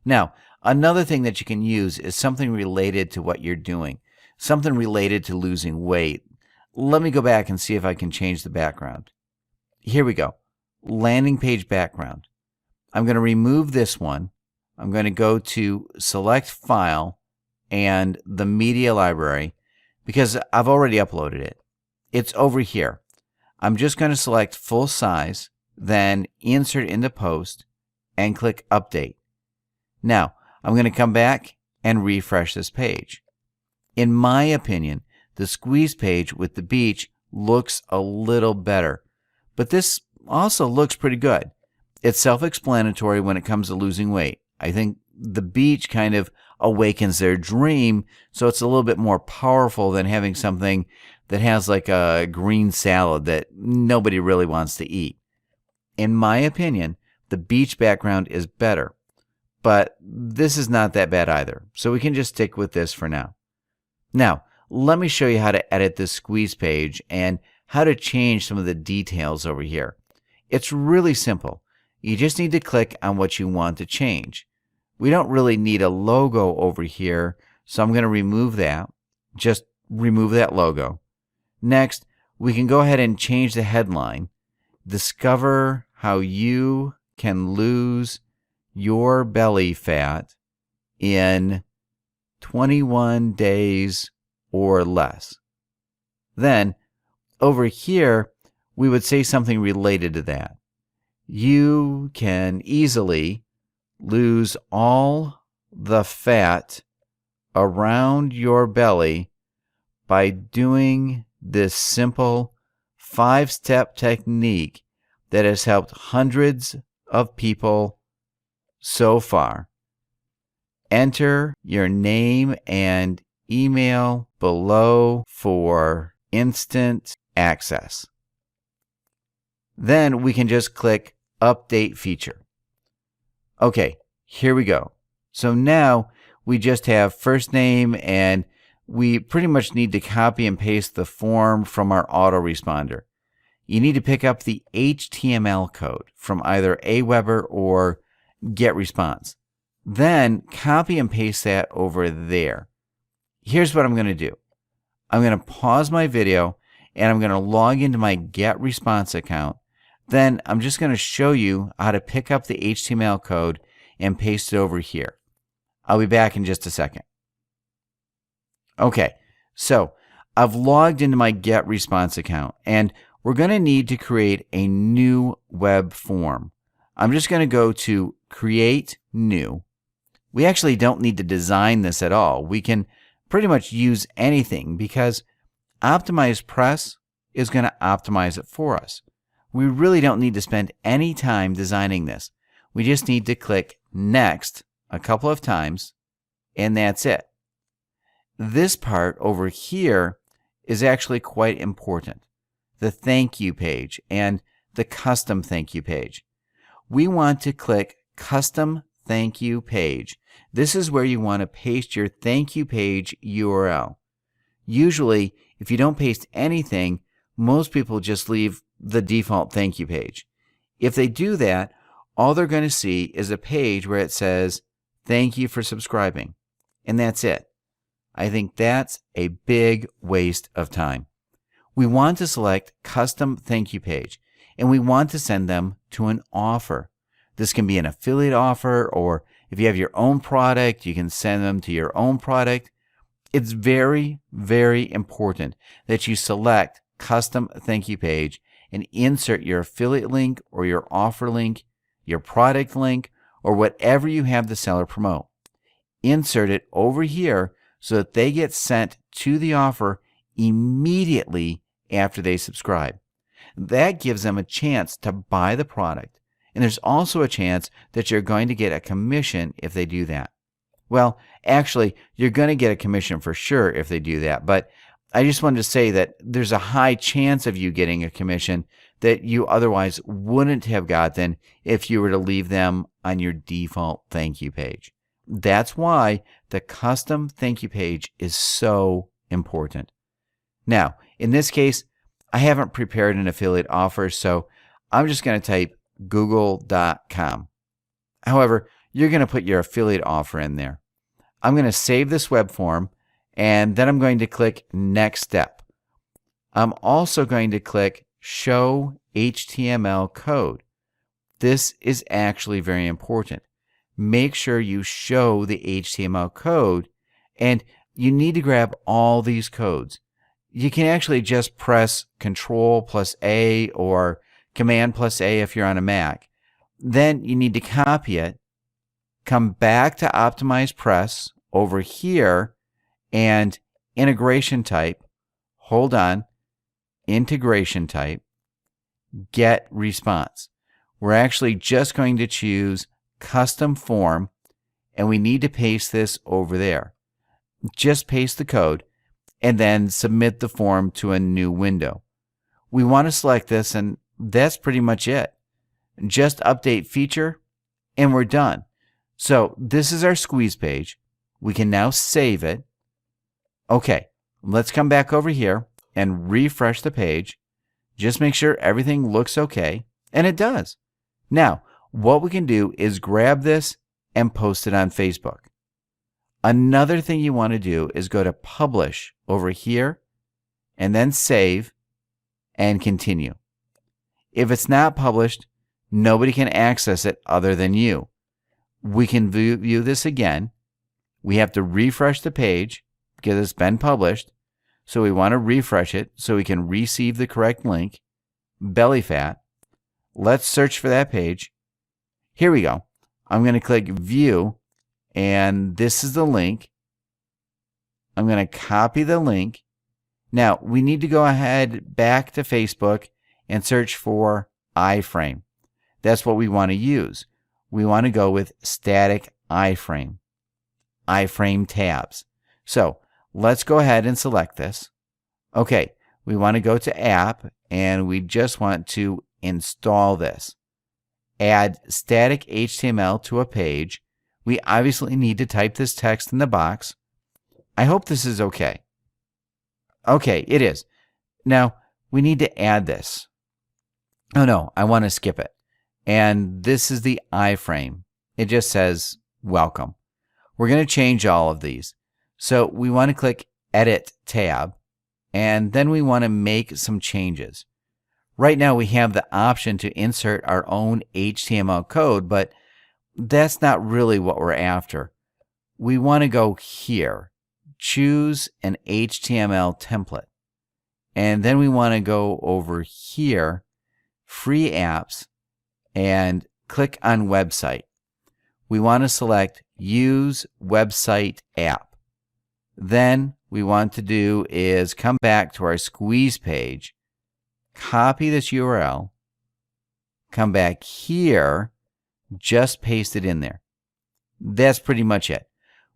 Now, another thing that you can use is something related to what you're doing, something related to losing weight. Let me go back and see if I can change the background. Here we go. Landing page background. I'm going to remove this one. I'm going to go to Select File and the Media Library because I've already uploaded it. It's over here. I'm just going to select full size, then insert into post and click update. Now, I'm going to come back and refresh this page. In my opinion, the squeeze page with the beach looks a little better, but this also looks pretty good. It's self-explanatory when it comes to losing weight. I think the beach kind of awakens their dream, so it's a little bit more powerful than having something that has like a green salad that nobody really wants to eat. In my opinion, the beach background is better, but this is not that bad either, so we can just stick with this for now. Now, let me show you how to edit this squeeze page and how to change some of the details over here. It's really simple. You just need to click on what you want to change. We don't really need a logo over here, so I'm going to remove that. Just remove that logo. Next, we can go ahead and change the headline. Discover how you can lose your belly fat in 21 days or less. Then, over here, we would say something related to that. You can easily lose all the fat around your belly by doing this simple 5-step technique that has helped hundreds of people so far. Enter your name and email below for instant access. Then we can just click Update Feature. Okay, here we go. So now we just have first name, and we pretty much need to copy and paste the form from our autoresponder. You need to pick up the HTML code from either Aweber or GetResponse. Then copy and paste that over there. Here's what I'm going to do. I'm going to pause my video and I'm going to log into my GetResponse account. Then I'm just going to show you how to pick up the HTML code and paste it over here. I'll be back in just a second. Okay, so I've logged into my GetResponse account, and we're going to need to create a new web form. I'm just going to go to Create New. We actually don't need to design this at all. We can pretty much use anything because OptimizePress is going to optimize it for us. We really don't need to spend any time designing this. We just need to click Next a couple of times, and that's it. This part over here is actually quite important. The thank you page and the custom thank you page. We want to click Custom Thank You Page. This is where you want to paste your thank you page URL. Usually, if you don't paste anything, most people just leave the default thank you page. If they do that, all they're going to see is a page where it says, "Thank you for subscribing." And that's it. I think that's a big waste of time. We want to select Custom Thank You Page, and we want to send them to an offer. This can be an affiliate offer, or if you have your own product, you can send them to your own product. It's very, very important that you select Custom Thank You Page and insert your affiliate link or your offer link, your product link, or whatever you have the seller promote. Insert it over here so that they get sent to the offer immediately after they subscribe. That gives them a chance to buy the product, and there's also a chance that you're going to get a commission if they do that. Well, actually, you're going to get a commission for sure if they do that, but I just wanted to say that there's a high chance of you getting a commission that you otherwise wouldn't have gotten if you were to leave them on your default thank you page. That's why the custom thank you page is so important. Now, in this case, I haven't prepared an affiliate offer, so I'm just going to type google.com. However, you're going to put your affiliate offer in there. I'm going to save this web form, and then I'm going to click Next Step. I'm also going to click Show HTML Code. This is actually very important. Make sure you show the HTML code, and you need to grab all these codes. You can actually just press Control+A or Command+A if you're on a Mac. Then you need to copy it, come back to OptimizePress over here, and integration type, hold on, integration type, GetResponse. We're actually just going to choose custom form, and we need to paste this over there. Just paste the code and then submit the form to a new window. We want to select this, and that's pretty much it. Just update feature, and we're done. So this is our squeeze page. We can now save it. Okay, let's come back over here and refresh the page. Just make sure everything looks okay, and it does. Now, what we can do is grab this and post it on Facebook. Another thing you want to do is go to Publish over here, and then Save, and Continue. If it's not published, nobody can access it other than you. We can view this again. We have to refresh the page because it's been published. So we want to refresh it so we can receive the correct link. Belly fat. Let's search for that page. Here we go. I'm going to click View, and this is the link. I'm going to copy the link Now, we need to go ahead back to Facebook and search for iframe. That's what we want to use. We want to go with static iframe tabs. So let's go ahead and select this. Okay, we want to go to app and we just want to install this. Add static HTML to a page. We obviously need to type this text in the box. I hope this is okay. Okay, it is. Now, we need to add this. Oh no, I want to skip it. And this is the iframe. It just says welcome. We're going to change all of these. So we want to click Edit tab, and then we want to make some changes. Right now we have the option to insert our own HTML code, but that's not really what we're after. We want to go here, choose an HTML template, and then we want to go over here, free apps, and click on website. We want to select use website app. Then we want to do is come back to our squeeze page, copy this URL, come back here, just paste it in there. That's pretty much it.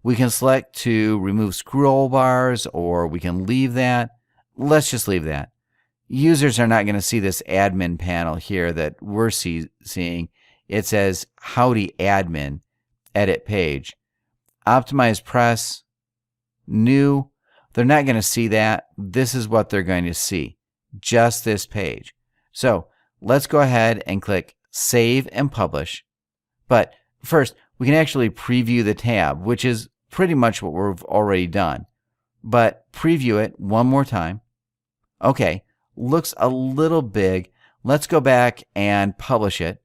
We can select to remove scroll bars, or we can leave that. Let's just leave that. Users are not going to see this admin panel here that we're seeing. It says Howdy Admin, edit page. Optimize press, new. They're not going to see that. This is what they're going to see, just this page. So let's go ahead and click Save and Publish. But first, we can actually preview the tab, which is pretty much what we've already done. But preview it one more time. Okay, looks a little big. Let's go back and publish it.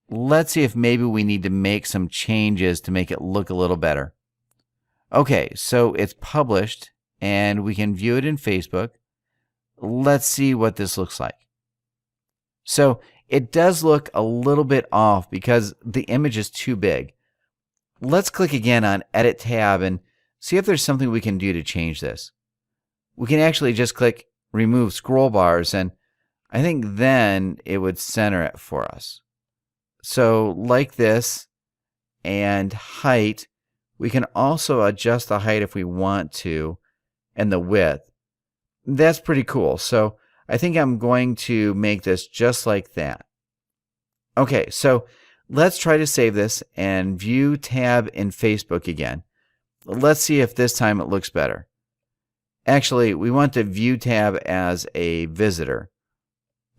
Let's see if maybe we need to make some changes to make it look a little better. Okay, so it's published and we can view it in Facebook. Let's see what this looks like. So it does look a little bit off because the image is too big. Let's click again on Edit tab and see if there's something we can do to change this. We can actually just click Remove Scroll Bars, and I think then it would center it for us. So like this, and height, we can also adjust the height if we want to, and the width. That's pretty cool. So I think I'm going to make this just like that. Okay, so let's try to save this and view tab in Facebook again. Let's see if this time it looks better. Actually, we want to view tab as a visitor.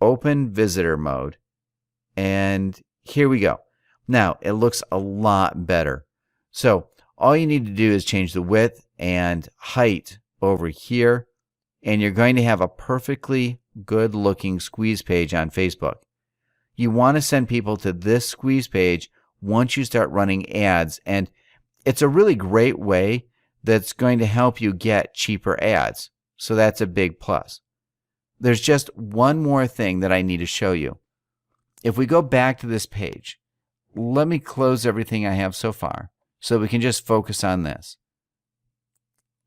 Open visitor mode. And here we go. Now, it looks a lot better. So all you need to do is change the width and height over here, and you're going to have a perfectly good looking squeeze page on Facebook. You want to send people to this squeeze page once you start running ads, and it's a really great way that's going to help you get cheaper ads. So that's a big plus. There's just one more thing that I need to show you. If we go back to this page, let me close everything I have so far so we can just focus on this.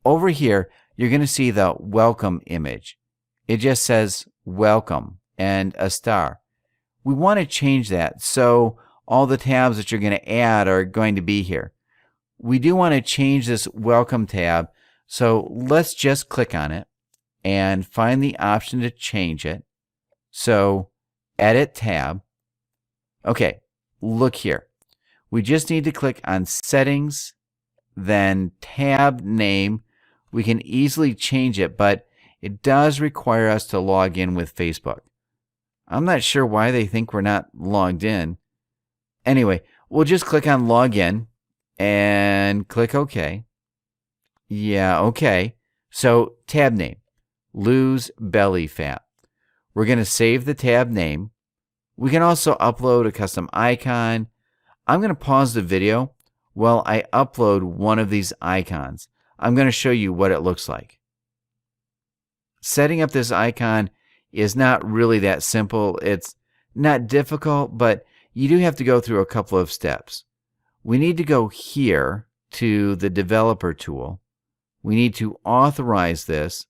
Over here, you're going to see the welcome image. It just says welcome and a star. We want to change that so all the tabs that you're going to add are going to be here. We do want to change this welcome tab, so let's just click on it and find the option to change it. So edit tab. Okay, look here. We just need to click on settings, then tab name. We can easily change it, but it does require us to log in with Facebook. I'm not sure why they think we're not logged in. Anyway, we'll just click on login and click OK. Yeah, OK. So tab name, lose belly fat. We're going to save the tab name. We can also upload a custom icon. I'm going to pause the video while I upload one of these icons. I'm going to show you what it looks like. Setting up this icon is not really that simple. It's not difficult, but you do have to go through a couple of steps. We need to go here to the developer tool. We need to authorize this,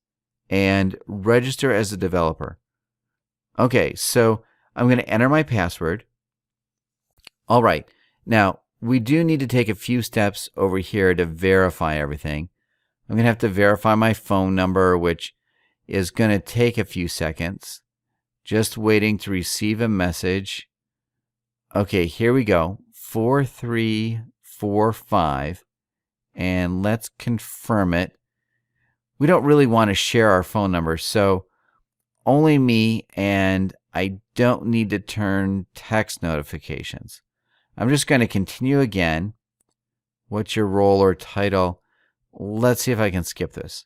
and register as a developer. Okay, so I'm going to enter my password. All right, now we do need to take a few steps over here to verify everything. I'm going to have to verify my phone number, which is going to take a few seconds. Just waiting to receive a message. Okay, here we go. 4345. And let's confirm it. We don't really want to share our phone number, so only me, and I don't need to turn text notifications. I'm just going to continue again. What's your role or title? Let's see if I can skip this.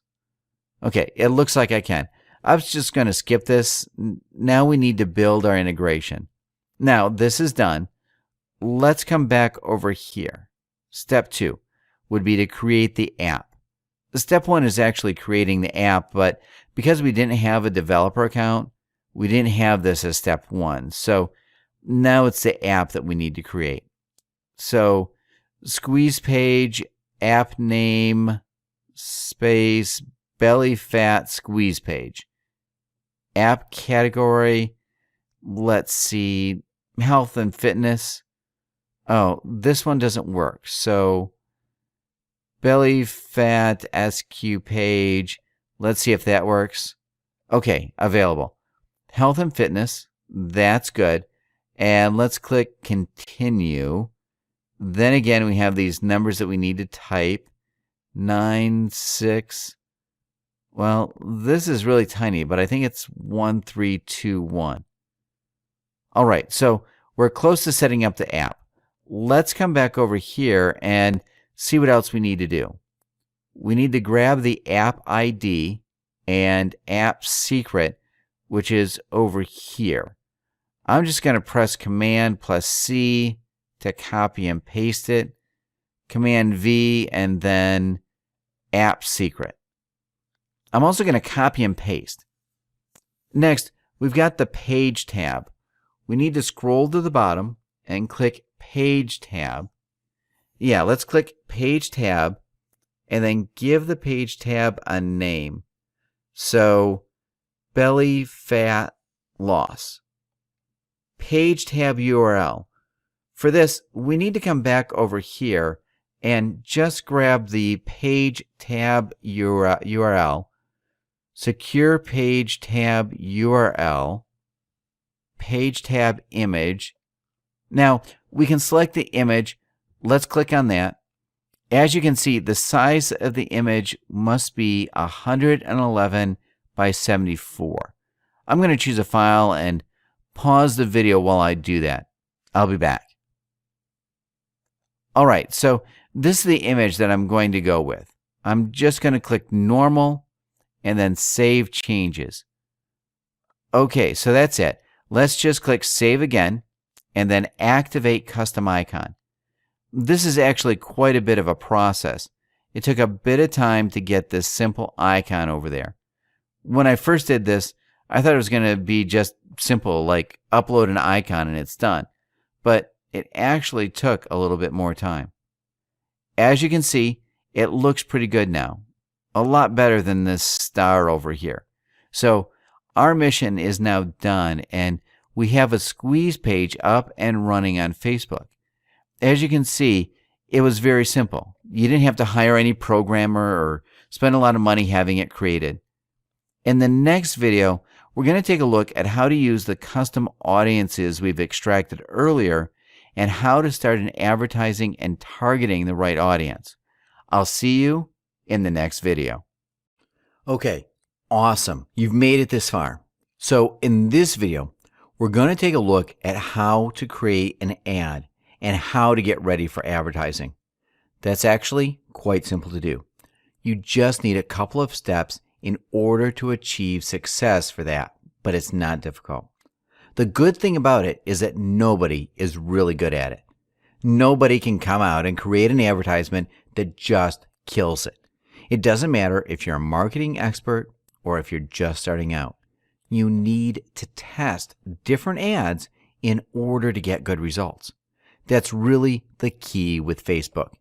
Okay, it looks like I can. I was just going to skip this. Now we need to build our integration. Now this is done. Let's come back over here. Step 2 would be to create the app. Step 1 is actually creating the app, but because we didn't have a developer account, we didn't have this as step 1. So now it's the app that we need to create. So squeeze page, app name, space, belly fat squeeze page. App category, let's see, health and fitness. Oh, this one doesn't work. So belly fat SQ page, let's see if that works. Okay, available. Health and fitness, that's good. And let's click continue. Then again, we have these numbers that we need to type. 96. Well, this is really tiny, but I think it's 1321. All right, so we're close to setting up the app. Let's come back over here and see what else we need to do. We need to grab the app ID and app secret, which is over here. I'm just going to press Command plus C to copy and paste it. Command V and then app secret. I'm also going to copy and paste. Next, we've got the Page tab. We need to scroll to the bottom and click Page tab. Yeah, let's click Page tab and then give the Page tab a name. So, belly fat loss. Page tab URL. For this, we need to come back over here and just grab the Page tab URL. Secure Page tab URL, Page tab image. Now, we can select the image. Let's click on that. As you can see, the size of the image must be 111 by 74. I'm going to choose a file and pause the video while I do that. I'll be back. All right, so this is the image that I'm going to go with. I'm just going to click Normal and then Save Changes. Okay, so that's it. Let's just click Save again and then activate Custom Icon. This is actually quite a bit of a process. It took a bit of time to get this simple icon over there. When I first did this, I thought it was going to be just simple, like upload an icon and it's done. But it actually took a little bit more time. As you can see, it looks pretty good now. A lot better than this star over here. So our mission is now done and we have a squeeze page up and running on Facebook. As you can see, it was very simple. You didn't have to hire any programmer or spend a lot of money having it created. In the next video, we're going to take a look at how to use the custom audiences we've extracted earlier and how to start an advertising and targeting the right audience. I'll see you in the next video. Okay, awesome. You've made it this far. So in this video, we're going to take a look at how to create an ad and how to get ready for advertising. That's actually quite simple to do. You just need a couple of steps in order to achieve success for that, but it's not difficult. The good thing about it is that nobody is really good at it. Nobody can come out and create an advertisement that just kills it. It doesn't matter if you're a marketing expert or if you're just starting out. You need to test different ads in order to get good results. That's really the key with Facebook.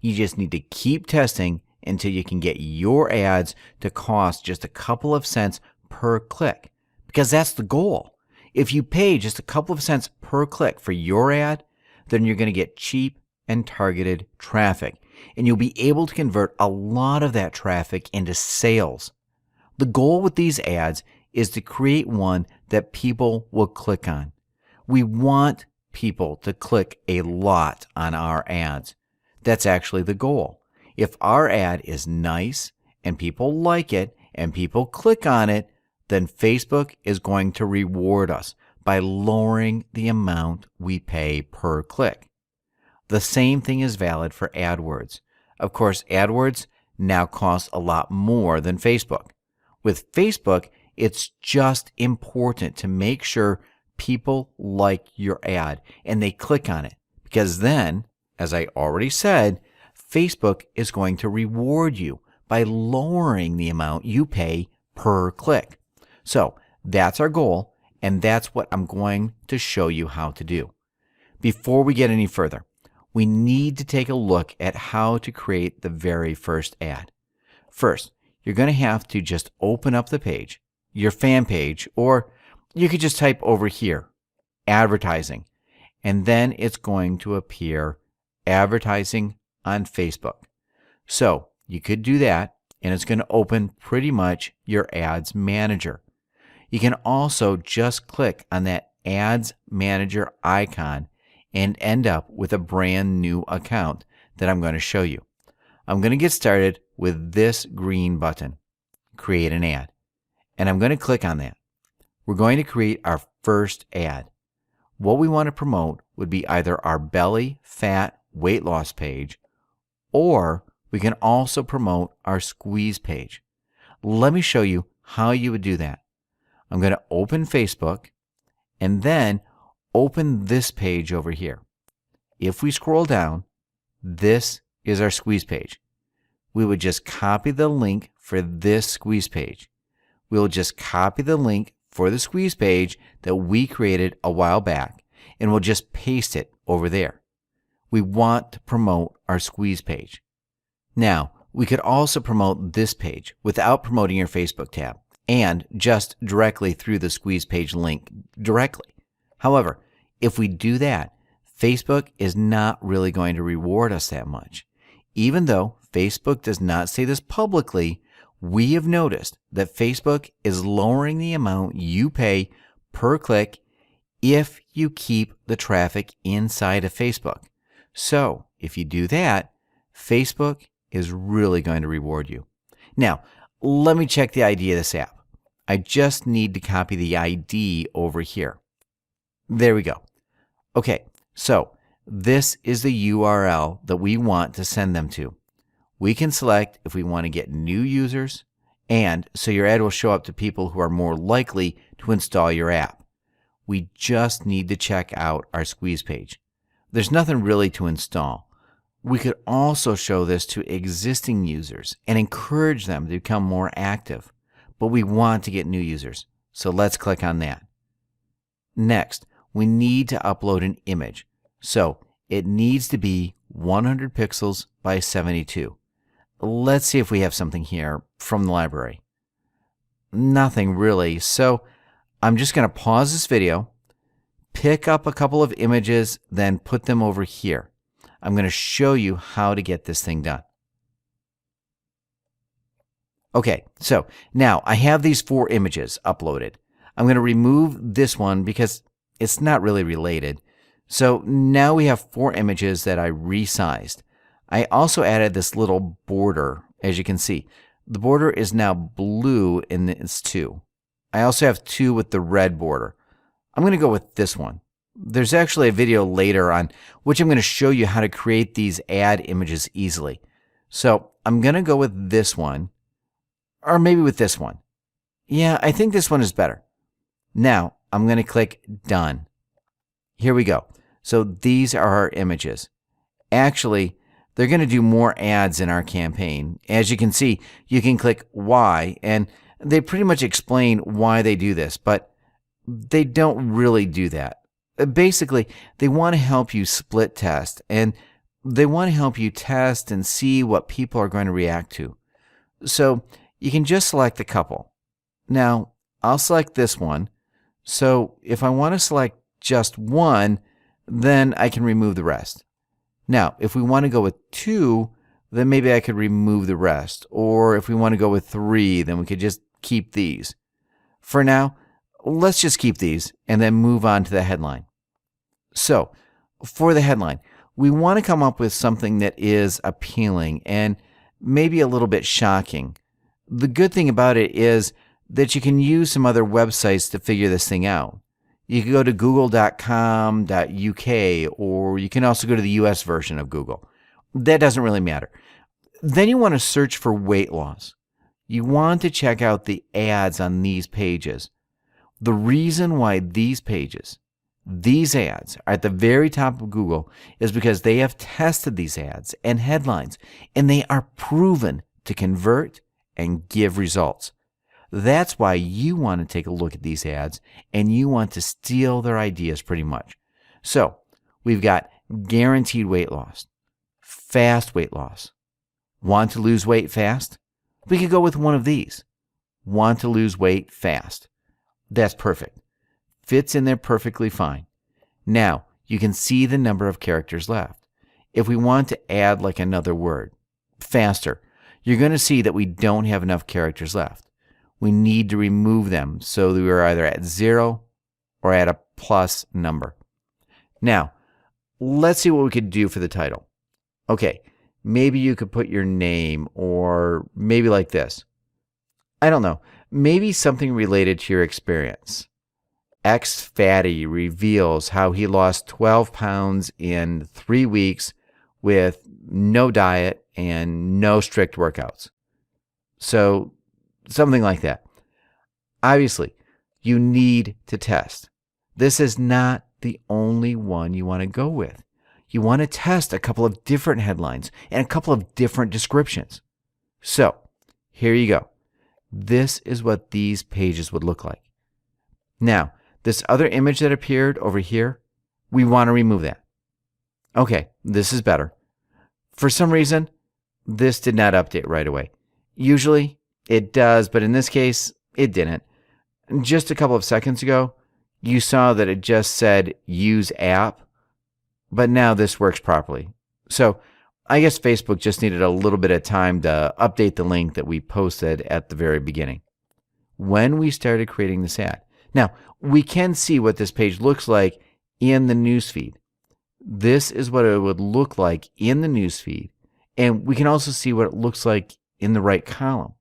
You just need to keep testing until you can get your ads to cost just a couple of cents per click, because that's the goal. If you pay just a couple of cents per click for your ad, then you're going to get cheap and targeted traffic, and you'll be able to convert a lot of that traffic into sales. The goal with these ads is to create one that people will click on. We want people to click a lot on our ads. That's actually the goal. If our ad is nice and people like it and people click on it, then Facebook is going to reward us by lowering the amount we pay per click. The same thing is valid for AdWords. Of course, AdWords now costs a lot more than Facebook. With Facebook, it's just important to make sure people like your ad and they click on it, because then, as I already said, Facebook is going to reward you by lowering the amount you pay per click. So that's our goal, and that's what I'm going to show you how to do. Before we get any further, we need to take a look at how to create the very first ad. First, you're going to have to just open up the page, your fan page, or you could just type over here, advertising, and then it's going to appear advertising on Facebook. So you could do that, and it's going to open pretty much your ads manager. You can also just click on that ads manager icon and end up with a brand new account that I'm going to show you. I'm going to get started with this green button, create an ad, and I'm going to click on that. We're going to create our first ad. What we want to promote would be either our belly fat weight loss page, or we can also promote our squeeze page. Let me show you how you would do that. I'm going to open Facebook and then open this page over here. If we scroll down, this is our squeeze page. We would just copy the link for this squeeze page. We'll just copy the link for the squeeze page that we created a while back, and we'll just paste it over there. We want to promote our squeeze page. Now, we could also promote this page without promoting your Facebook tab and just directly through the squeeze page link directly. However, if we do that, Facebook is not really going to reward us that much. Even though Facebook does not say this publicly, we have noticed that Facebook is lowering the amount you pay per click if you keep the traffic inside of Facebook. So if you do that, Facebook is really going to reward you. Now, let me check the ID of this app. I just need to copy the ID over here. There we go. Okay, so this is the URL that we want to send them to. We can select if we want to get new users, and so your ad will show up to people who are more likely to install your app. We just need to check out our squeeze page. There's nothing really to install. We could also show this to existing users and encourage them to become more active, but we want to get new users, so let's click on that. Next, we need to upload an image, so it needs to be 100 pixels by 72. Let's see if we have something here from the library. Nothing really, so I'm just going to pause this video, pick up a couple of images, then put them over here. I'm going to show you how to get this thing done. Okay, so now I have these 4 images uploaded. I'm going to remove this one because it's not really related. So now we have 4 images that I resized. I also added this little border, as you can see. The border is now blue in this 2. I also have 2 with the red border. I'm going to go with this one. There's actually a video later on which I'm going to show you how to create these ad images easily. So I'm going to go with this one, or maybe with this one. Yeah, I think this one is better. Now I'm going to click Done. Here we go. So these are our images. Actually, they're going to do more ads in our campaign. As you can see, you can click Why, and they pretty much explain why they do this, but they don't really do that. Basically, they want to help you split test and They want to help you test and see what people are going to react to. So you can just select a couple. Now, I'll select this one. So if I want to select just one, then I can remove the rest. Now, if we want to go with 2, then maybe I could remove the rest. Or if we want to go with 3, then we could just keep these. For now, let's just keep these and then move on to the headline. So, for the headline, we want to come up with something that is appealing and maybe a little bit shocking. The good thing about it is that you can use some other websites to figure this thing out. You can go to google.com.uk, or you can also go to the US version of Google. That doesn't really matter. Then you want to search for weight loss. You want to check out the ads on these pages. The reason why these pages, these ads, are at the very top of Google is because they have tested these ads and headlines, and they are proven to convert and give results. That's why you want to take a look at these ads, and you want to steal their ideas pretty much. So we've got guaranteed weight loss, fast weight loss. Want to lose weight fast? We could go with one of these. Want to lose weight fast. That's perfect. Fits in there perfectly fine. Now, you can see the number of characters left. If we want to add like another word, faster, you're going to see that we don't have enough characters left. We need to remove them so that we're either at 0 or at a plus number. Now, let's see what we could do for the title. Okay, maybe you could put your name, or maybe like this. I don't know. Maybe something related to your experience. Ex-fatty reveals how he lost 12 pounds in 3 weeks with no diet and no strict workouts. So something like that. Obviously, you need to test. This is not the only one you want to go with. You want to test a couple of different headlines and a couple of different descriptions. So, here you go. This is what these pages would look like. Now, this other image that appeared over here, we want to remove that. Okay, this is better. For some reason, this did not update right away. Usually, it does, but in this case, it didn't. Just a couple of seconds ago, you saw that it just said use app, but now this works properly. So I guess Facebook just needed a little bit of time to update the link that we posted at the very beginning when we started creating this ad. Now, we can see what this page looks like in the newsfeed. This is what it would look like in the newsfeed, and we can also see what it looks like in the right column.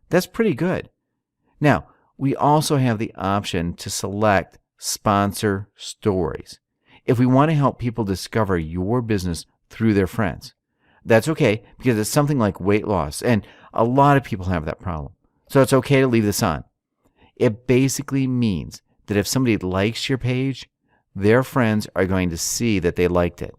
That's pretty good. Now, we also have the option to select sponsor stories if we want to help people discover your business through their friends. That's okay, because it's something like weight loss, and a lot of people have that problem. So it's okay to leave this on. It basically means that if somebody likes your page, their friends are going to see that they liked it.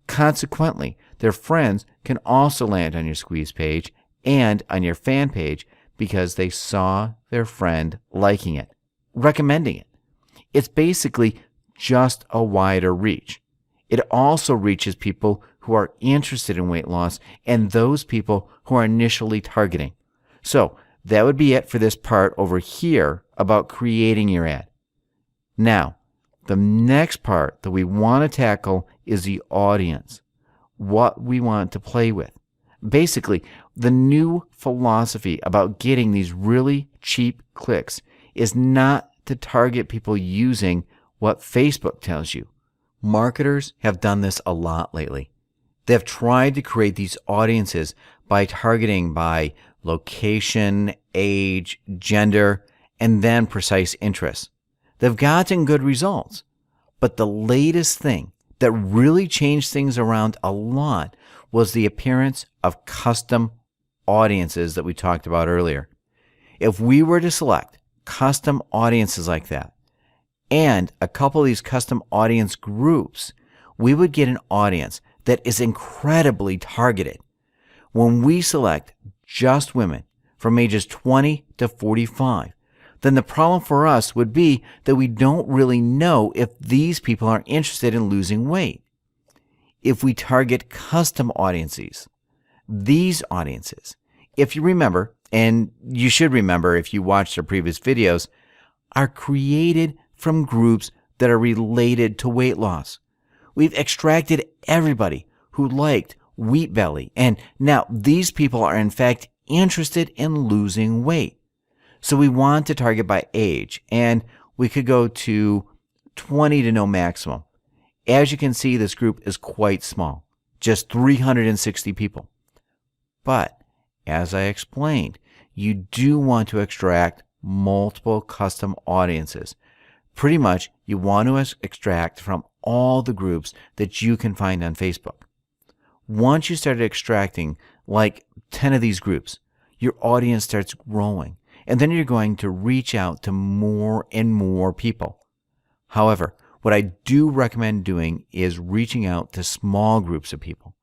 Consequently, their friends can also land on your squeeze page and on your fan page because they saw their friend liking it, recommending it. It's basically just a wider reach. It also reaches people who are interested in weight loss and those people who are initially targeting. So that would be it for this part over here about creating your ad. Now, the next part that we want to tackle is the audience, what we want to play with. Basically, the new philosophy about getting these really cheap clicks is not to target people using what Facebook tells you. Marketers have done this a lot lately. They've tried to create these audiences by targeting by location, age, gender, and then precise interests. They've gotten good results. But the latest thing that really changed things around a lot was the appearance of custom audiences that we talked about earlier. If we were to select custom audiences like that and a couple of these custom audience groups, we would get an audience that is incredibly targeted. When we select just women from ages 20 to 45, then the problem for us would be that we don't really know if these people are interested in losing weight. if we target custom audiences. These audiences, if you remember, and you should remember if you watched our previous videos, are created from groups that are related to weight loss. We've extracted everybody who liked Wheat Belly, and now these people are in fact interested in losing weight. So we want to target by age, and we could go to 20 to no maximum. As you can see, this group is quite small, just 360 people. But as I explained, you do want to extract multiple custom audiences. Pretty much, you want to extract from all the groups that you can find on Facebook. Once you started extracting like 10 of these groups, your audience starts growing, and then you're going to reach out to more and more people. However, what I do recommend doing is reaching out to small groups of people.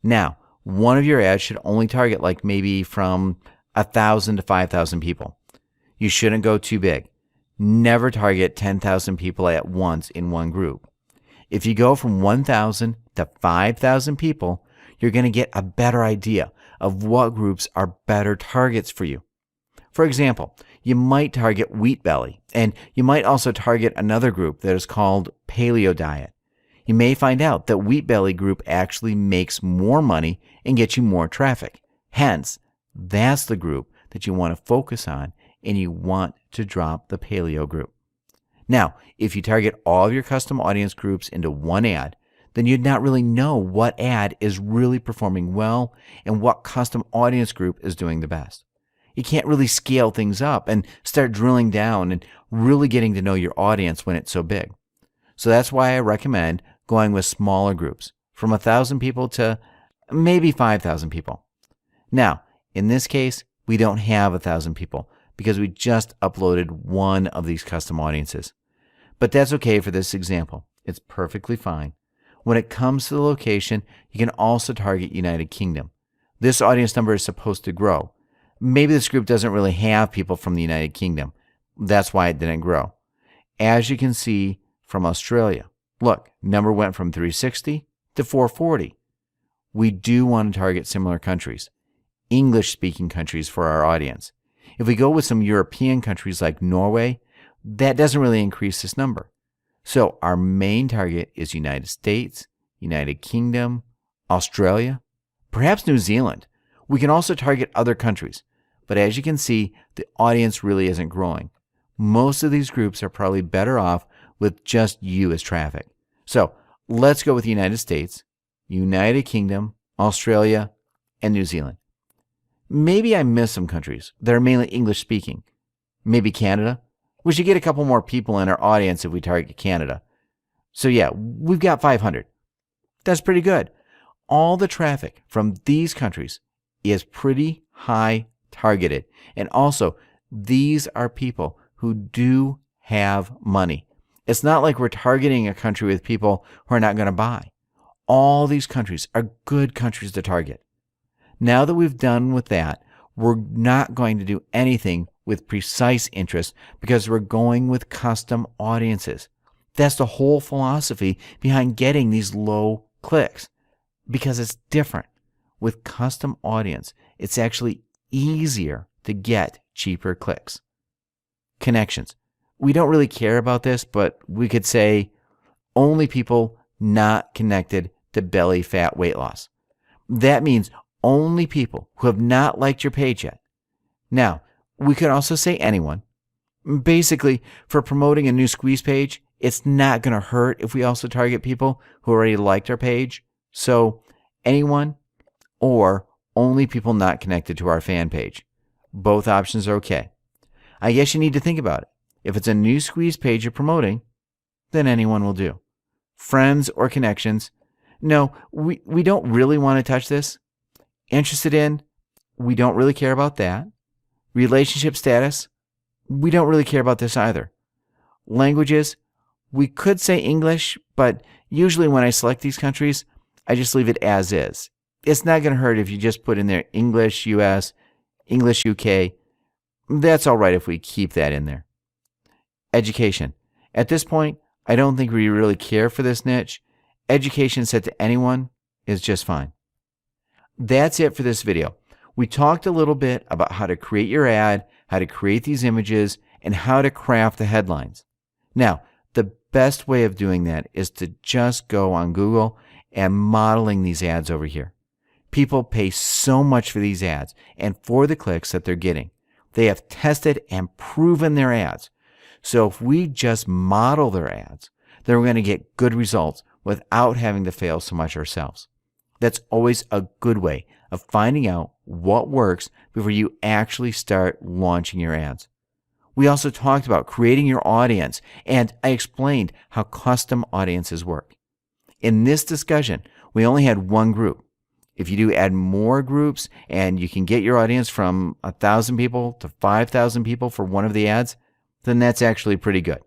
Now, one of your ads should only target like maybe from 1,000 to 5,000 people. You shouldn't go too big. Never target 10,000 people at once in one group. If you go from 1,000 to 5,000 people, you're going to get a better idea of what groups are better targets for you. For example, you might target Wheat Belly, and you might also target another group that is called Paleo Diet. You may find out that Wheat Belly group actually makes more money and gets you more traffic. Hence, that's the group that you want to focus on, and you want to drop the Paleo group. Now, if you target all of your custom audience groups into one ad, then you'd not really know what ad is really performing well and what custom audience group is doing the best. You can't really scale things up and start drilling down and really getting to know your audience when it's so big. So that's why I recommend going with smaller groups, from 1,000 people to maybe 5,000 people. Now, in this case, we don't have 1,000 people because we just uploaded one of these custom audiences. But that's okay for this example. It's perfectly fine. When it comes to the location, you can also target United Kingdom. This audience number is supposed to grow. Maybe this group doesn't really have people from the United Kingdom. That's why it didn't grow. As you can see from Australia, look, number went from 360 to 440. We do want to target similar countries, English-speaking countries for our audience. If we go with some European countries like Norway, that doesn't really increase this number. So our main target is United States, United Kingdom, Australia, perhaps New Zealand. We can also target other countries, but as you can see, the audience really isn't growing. Most of these groups are probably better off with just you as traffic. So let's go with the United States, United Kingdom, Australia, and New Zealand. Maybe I missed some countries that are mainly English speaking. Maybe Canada. We should get a couple more people in our audience if we target Canada. So yeah, we've got 500. That's pretty good. All the traffic from these countries is pretty high targeted. And also, these are people who do have money. It's not like we're targeting a country with people who are not going to buy. All these countries are good countries to target. Now that we've done with that, we're not going to do anything with precise interest because we're going with custom audiences. That's the whole philosophy behind getting these low clicks, because it's different. With custom audience, it's actually easier to get cheaper clicks. Connections. We don't really care about this, but we could say only people not connected to belly fat weight loss. That means only people who have not liked your page yet. Now, we could also say anyone. Basically, for promoting a new squeeze page, it's not going to hurt if we also target people who already liked our page. So, anyone or only people not connected to our fan page. Both options are okay. I guess you need to think about it. If it's a new squeeze page you're promoting, then anyone will do. Friends or connections, no, we don't really want to touch this. Interested in, we don't really care about that. Relationship status, we don't really care about this either. Languages, we could say English, but usually when I select these countries, I just leave it as is. It's not going to hurt if you just put in there English US, English UK. That's all right if we keep that in there. Education. At this point, I don't think we really care for this niche, education set to anyone is just fine. That's it for this video. We talked a little bit about how to create your ad, how to create these images, and how to craft the headlines. Now, the best way of doing that is to just go on Google and modeling these ads over here. People pay so much for these ads and for the clicks that they're getting. They have tested and proven their ads. So if we just model their ads, then we're going to get good results without having to fail so much ourselves. That's always a good way of finding out what works before you actually start launching your ads. We also talked about creating your audience, and I explained how custom audiences work. In this discussion, we only had one group. If you do add more groups and you can get your audience from 1,000 people to 5,000 people for one of the ads, then that's actually pretty good.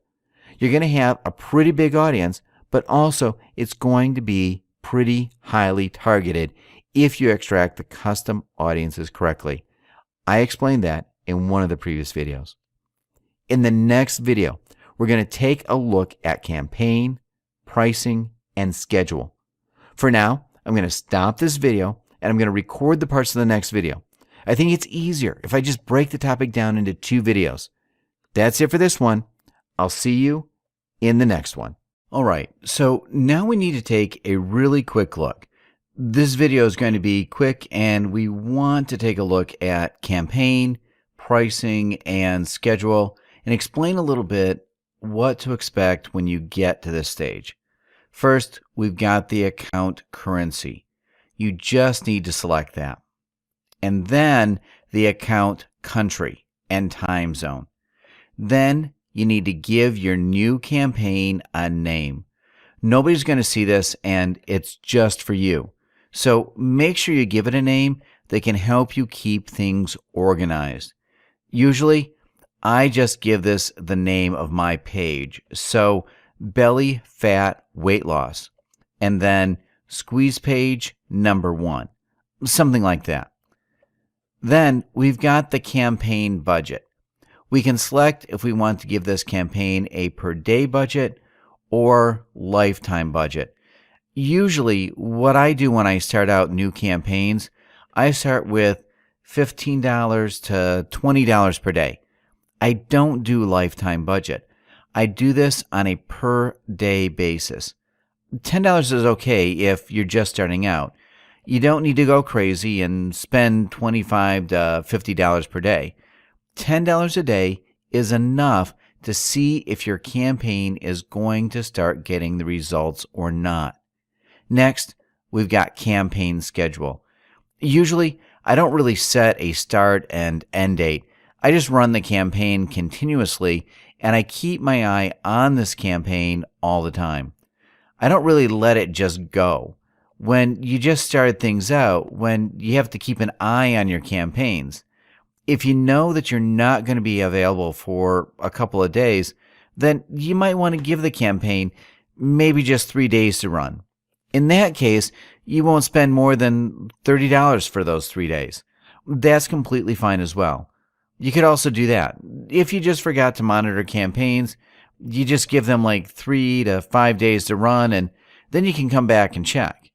You're going to have a pretty big audience, but also it's going to be pretty highly targeted if you extract the custom audiences correctly. I explained that in one of the previous videos. In the next video, we're going to take a look at campaign, pricing, and schedule. For now, I'm going to stop this video and I'm going to record the parts of the next video. I think it's easier if I just break the topic down into 2 videos. That's it for this one. I'll see you in the next one. All right, so now we need to take a really quick look. This video is going to be quick, and we want to take a look at campaign, pricing, and schedule, and explain a little bit what to expect when you get to this stage. First, we've got the account currency. You just need to select that. And then the account country and time zone. Then you need to give your new campaign a name. Nobody's going to see this, and it's just for you. So make sure you give it a name that can help you keep things organized. Usually, I just give this the name of my page. So belly fat weight loss, and then squeeze page number 1, something like that. Then we've got the campaign budget. We can select if we want to give this campaign a per day budget or lifetime budget. Usually what I do when I start out new campaigns, I start with $15 to $20 per day. I don't do lifetime budget. I do this on a per day basis. $10 is okay if you're just starting out. You don't need to go crazy and spend $25 to $50 per day. $10 a day is enough to see if your campaign is going to start getting the results or not. Next, we've got campaign schedule. Usually, I don't really set a start and end date. I just run the campaign continuously, and I keep my eye on this campaign all the time. I don't really let it just go. When you just start things out, when you have to keep an eye on your campaigns, if you know that you're not going to be available for a couple of days, then you might want to give the campaign maybe just 3 days to run. In that case, you won't spend more than $30 for those 3 days. That's completely fine as well. You could also do that. If you just forgot to monitor campaigns, you just give them like 3 to 5 days to run, and then you can come back and check.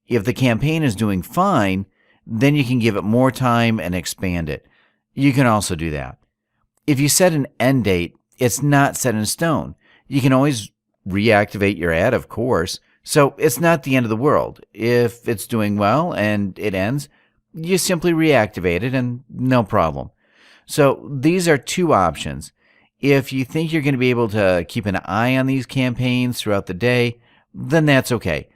If the campaign is doing fine, then you can give it more time and expand it. You can also do that. If you set an end date, it's not set in stone. You can always reactivate your ad, of course, so it's not the end of the world. If it's doing well and it ends, you simply reactivate it and no problem. So these are 2 options. If you think you're going to be able to keep an eye on these campaigns throughout the day, then that's okay.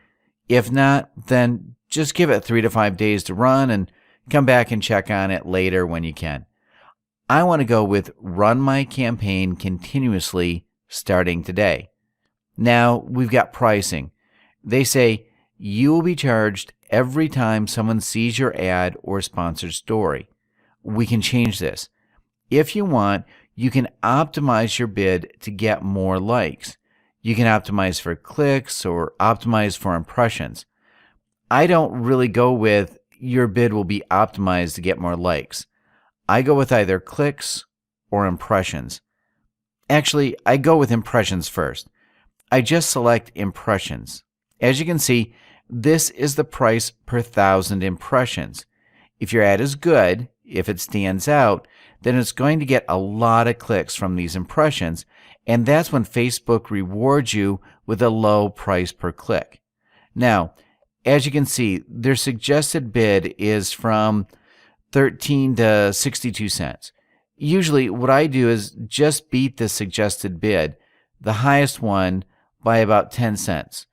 If not, then just give it 3 to 5 days to run and come back and check on it later when you can. I want to go with run my campaign continuously starting today. Now we've got pricing. They say you will be charged every time someone sees your ad or sponsored story. We can change this. If you want, you can optimize your bid to get more likes. You can optimize for clicks or optimize for impressions. I don't really go with your bid will be optimized to get more likes. I go with either clicks or impressions. Actually, I go with impressions first. I just select impressions. As you can see, this is the price per 1,000 impressions. If your ad is good, if it stands out, then it's going to get a lot of clicks from these impressions, and that's when Facebook rewards you with a low price per click. Now, as you can see, their suggested bid is from 13 to 62 cents. Usually what I do is just beat the suggested bid, the highest one, by about 10 cents.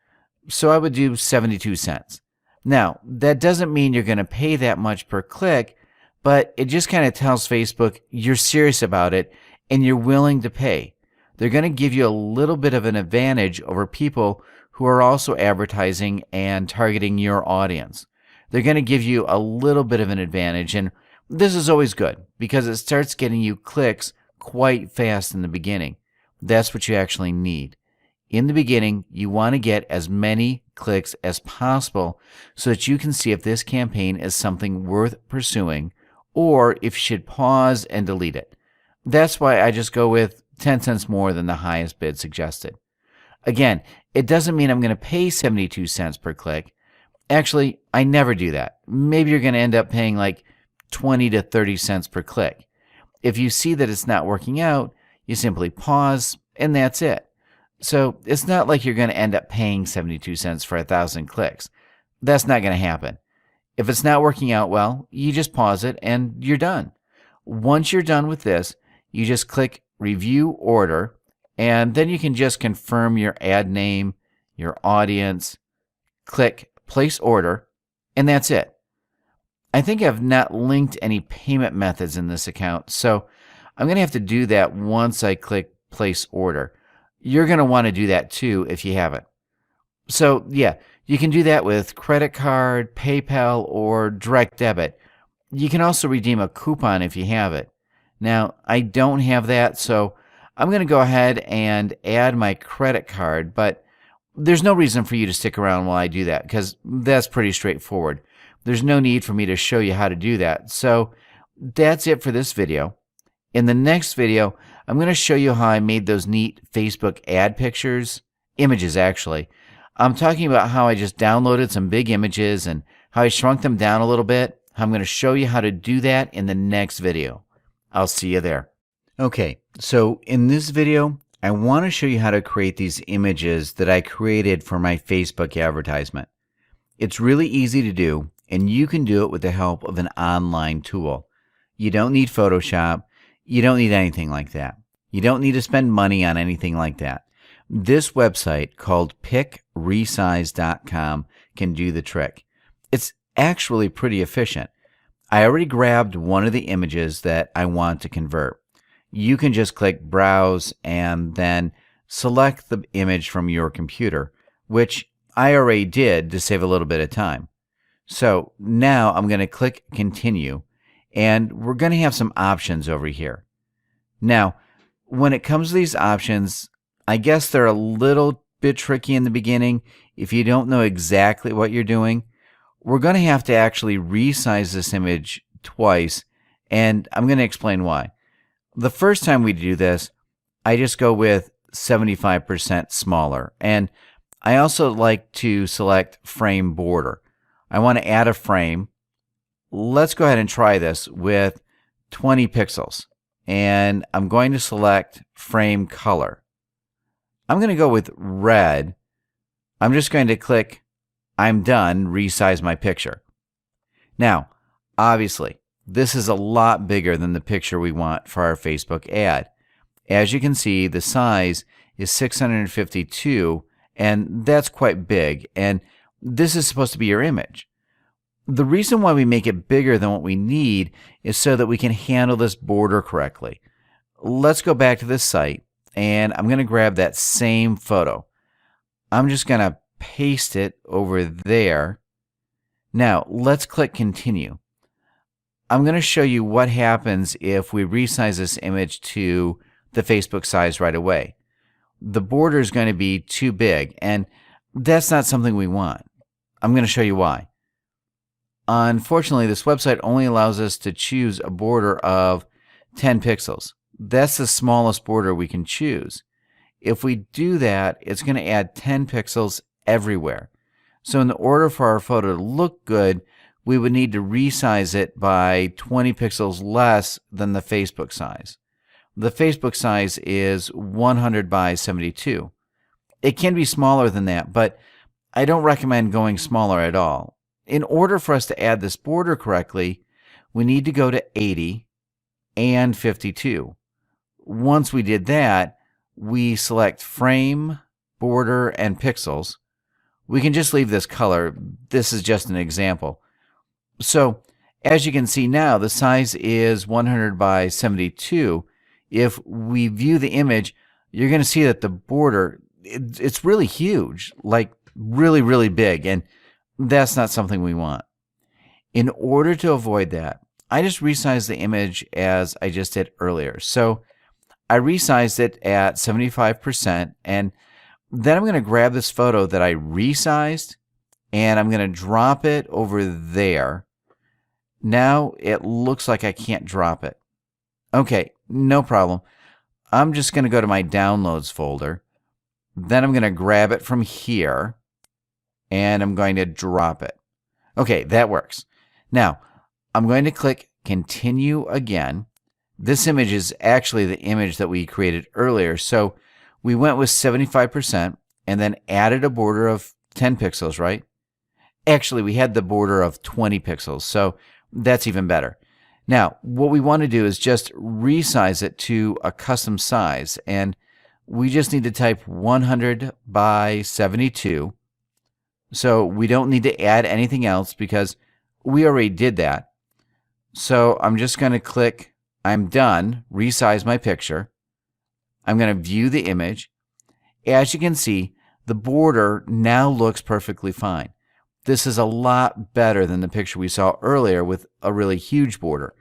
So I would do 72 cents. Now, that doesn't mean you're going to pay that much per click, but it just kind of tells Facebook you're serious about it and you're willing to pay. They're going to give you a little bit of an advantage over people who are also advertising and targeting your audience. They're going to give you a little bit of an advantage, and this is always good because it starts getting you clicks quite fast in the beginning. That's what you actually need. In the beginning, you want to get as many clicks as possible so that you can see if this campaign is something worth pursuing or if you should pause and delete it. That's why I just go with 10 cents more than the highest bid suggested. Again, it doesn't mean I'm going to pay 72 cents per click. Actually, I never do that. Maybe you're going to end up paying like 20 to 30 cents per click. If you see that it's not working out, you simply pause and that's it. So it's not like you're going to end up paying 72 cents for 1,000 clicks. That's not going to happen. If it's not working out well, you just pause it and you're done. Once you're done with this, you just click Review Order, and then you can just confirm your ad name, your audience, click Place Order, and that's it. I think I've not linked any payment methods in this account, so I'm going to have to do that once I click Place Order. You're going to want to do that too if you haven't. So yeah, you can do that with credit card, PayPal, or direct debit. You can also redeem a coupon if you have it. Now, I don't have that, so I'm going to go ahead and add my credit card, but there's no reason for you to stick around while I do that because that's pretty straightforward. There's no need for me to show you how to do that. So that's it for this video. In the next video, I'm going to show you how I made those neat Facebook ad pictures, images actually. I'm talking about how I just downloaded some big images and how I shrunk them down a little bit. I'm going to show you how to do that in the next video. I'll see you there. Okay, so in this video, I want to show you how to create these images that I created for my Facebook advertisement. It's really easy to do, and you can do it with the help of an online tool. You don't need Photoshop. You don't need anything like that. You don't need to spend money on anything like that. This website called PicResize.com can do the trick. It's actually pretty efficient. I already grabbed one of the images that I want to convert. You can just click Browse and then select the image from your computer, which I already did to save a little bit of time. So now I'm going to click Continue, and we're going to have some options over here. Now, when it comes to these options, I guess they're a little bit tricky in the beginning. If you don't know exactly what you're doing, we're going to have to actually resize this image twice, and I'm going to explain why. The first time we do this, I just go with 75% smaller, and I also like to select frame border. I want to add a frame. Let's go ahead and try this with 20 pixels, and I'm going to select frame color. I'm going to go with red. I'm just going to click I'm done, resize my picture. Now, obviously, this is a lot bigger than the picture we want for our Facebook ad. As you can see, the size is 652, and that's quite big, and this is supposed to be your image. The reason why we make it bigger than what we need is so that we can handle this border correctly. Let's go back to this site, and I'm going to grab that same photo. I'm just going to paste it over there. Now, let's click Continue. I'm going to show you what happens if we resize this image to the Facebook size right away. The border is going to be too big, and that's not something we want. I'm going to show you why. Unfortunately, this website only allows us to choose a border of 10 pixels. That's the smallest border we can choose. If we do that, it's going to add 10 pixels everywhere. So in order for our photo to look good, we would need to resize it by 20 pixels less than the Facebook size. The Facebook size is 100 by 72. It can be smaller than that, but I don't recommend going smaller at all. In order for us to add this border correctly, we need to go to 80 and 52. Once we did that, we select frame, border, and pixels. We can just leave this color. This is just an example. So as you can see now, the size is 100 by 72. If we view the image, you're going to see that the border, it's really huge, like really, really big, and that's not something we want. In order to avoid that, I just resized the image as I just did earlier. So I resized it at 75%, and then I'm going to grab this photo that I resized, and I'm going to drop it over there. Now it looks like I can't drop it. Okay, no problem. I'm just going to go to my downloads folder. Then I'm going to grab it from here, and I'm going to drop it. Okay, that works. Now, I'm going to click Continue again. This image is actually the image that we created earlier. So we went with 75% and then added a border of 10 pixels, right? Actually, we had the border of 20 pixels, so that's even better. Now, what we want to do is just resize it to a custom size, and we just need to type 100 by 72. So we don't need to add anything else because we already did that. So I'm just going to click I'm done, resize my picture. I'm going to view the image. As you can see, the border now looks perfectly fine. This is a lot better than the picture we saw earlier with a really huge border.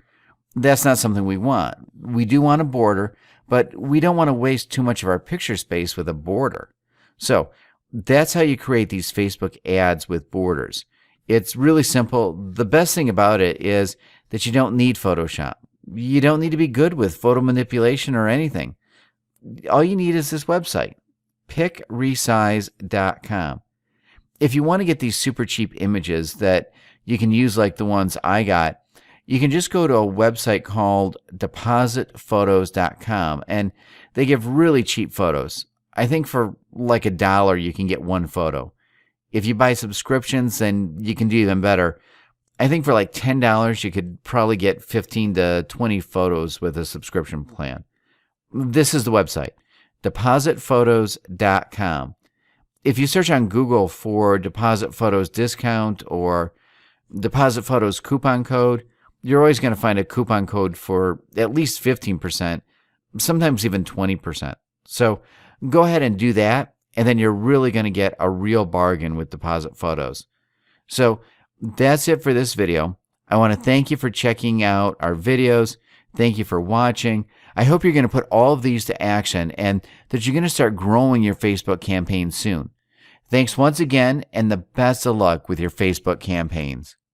That's not something we want. We do want a border, but we don't want to waste too much of our picture space with a border. So that's how you create these Facebook ads with borders. It's really simple. The best thing about it is that you don't need Photoshop. You don't need to be good with photo manipulation or anything. All you need is this website, picresize.com. If you want to get these super cheap images that you can use like the ones I got, you can just go to a website called depositphotos.com, and they give really cheap photos. I think for like $1 you can get one photo. If you buy subscriptions, then you can do even better. I think for like $10 you could probably get 15 to 20 photos with a subscription plan. This is the website, depositphotos.com. If you search on Google for Deposit Photos discount or Deposit Photos coupon code, you're always going to find a coupon code for at least 15%, sometimes even 20%. So go ahead and do that, and then you're really going to get a real bargain with Deposit Photos. So that's it for this video. I want to thank you for checking out our videos. Thank you for watching. I hope you're going to put all of these to action and that you're going to start growing your Facebook campaign soon. Thanks once again, and the best of luck with your Facebook campaigns.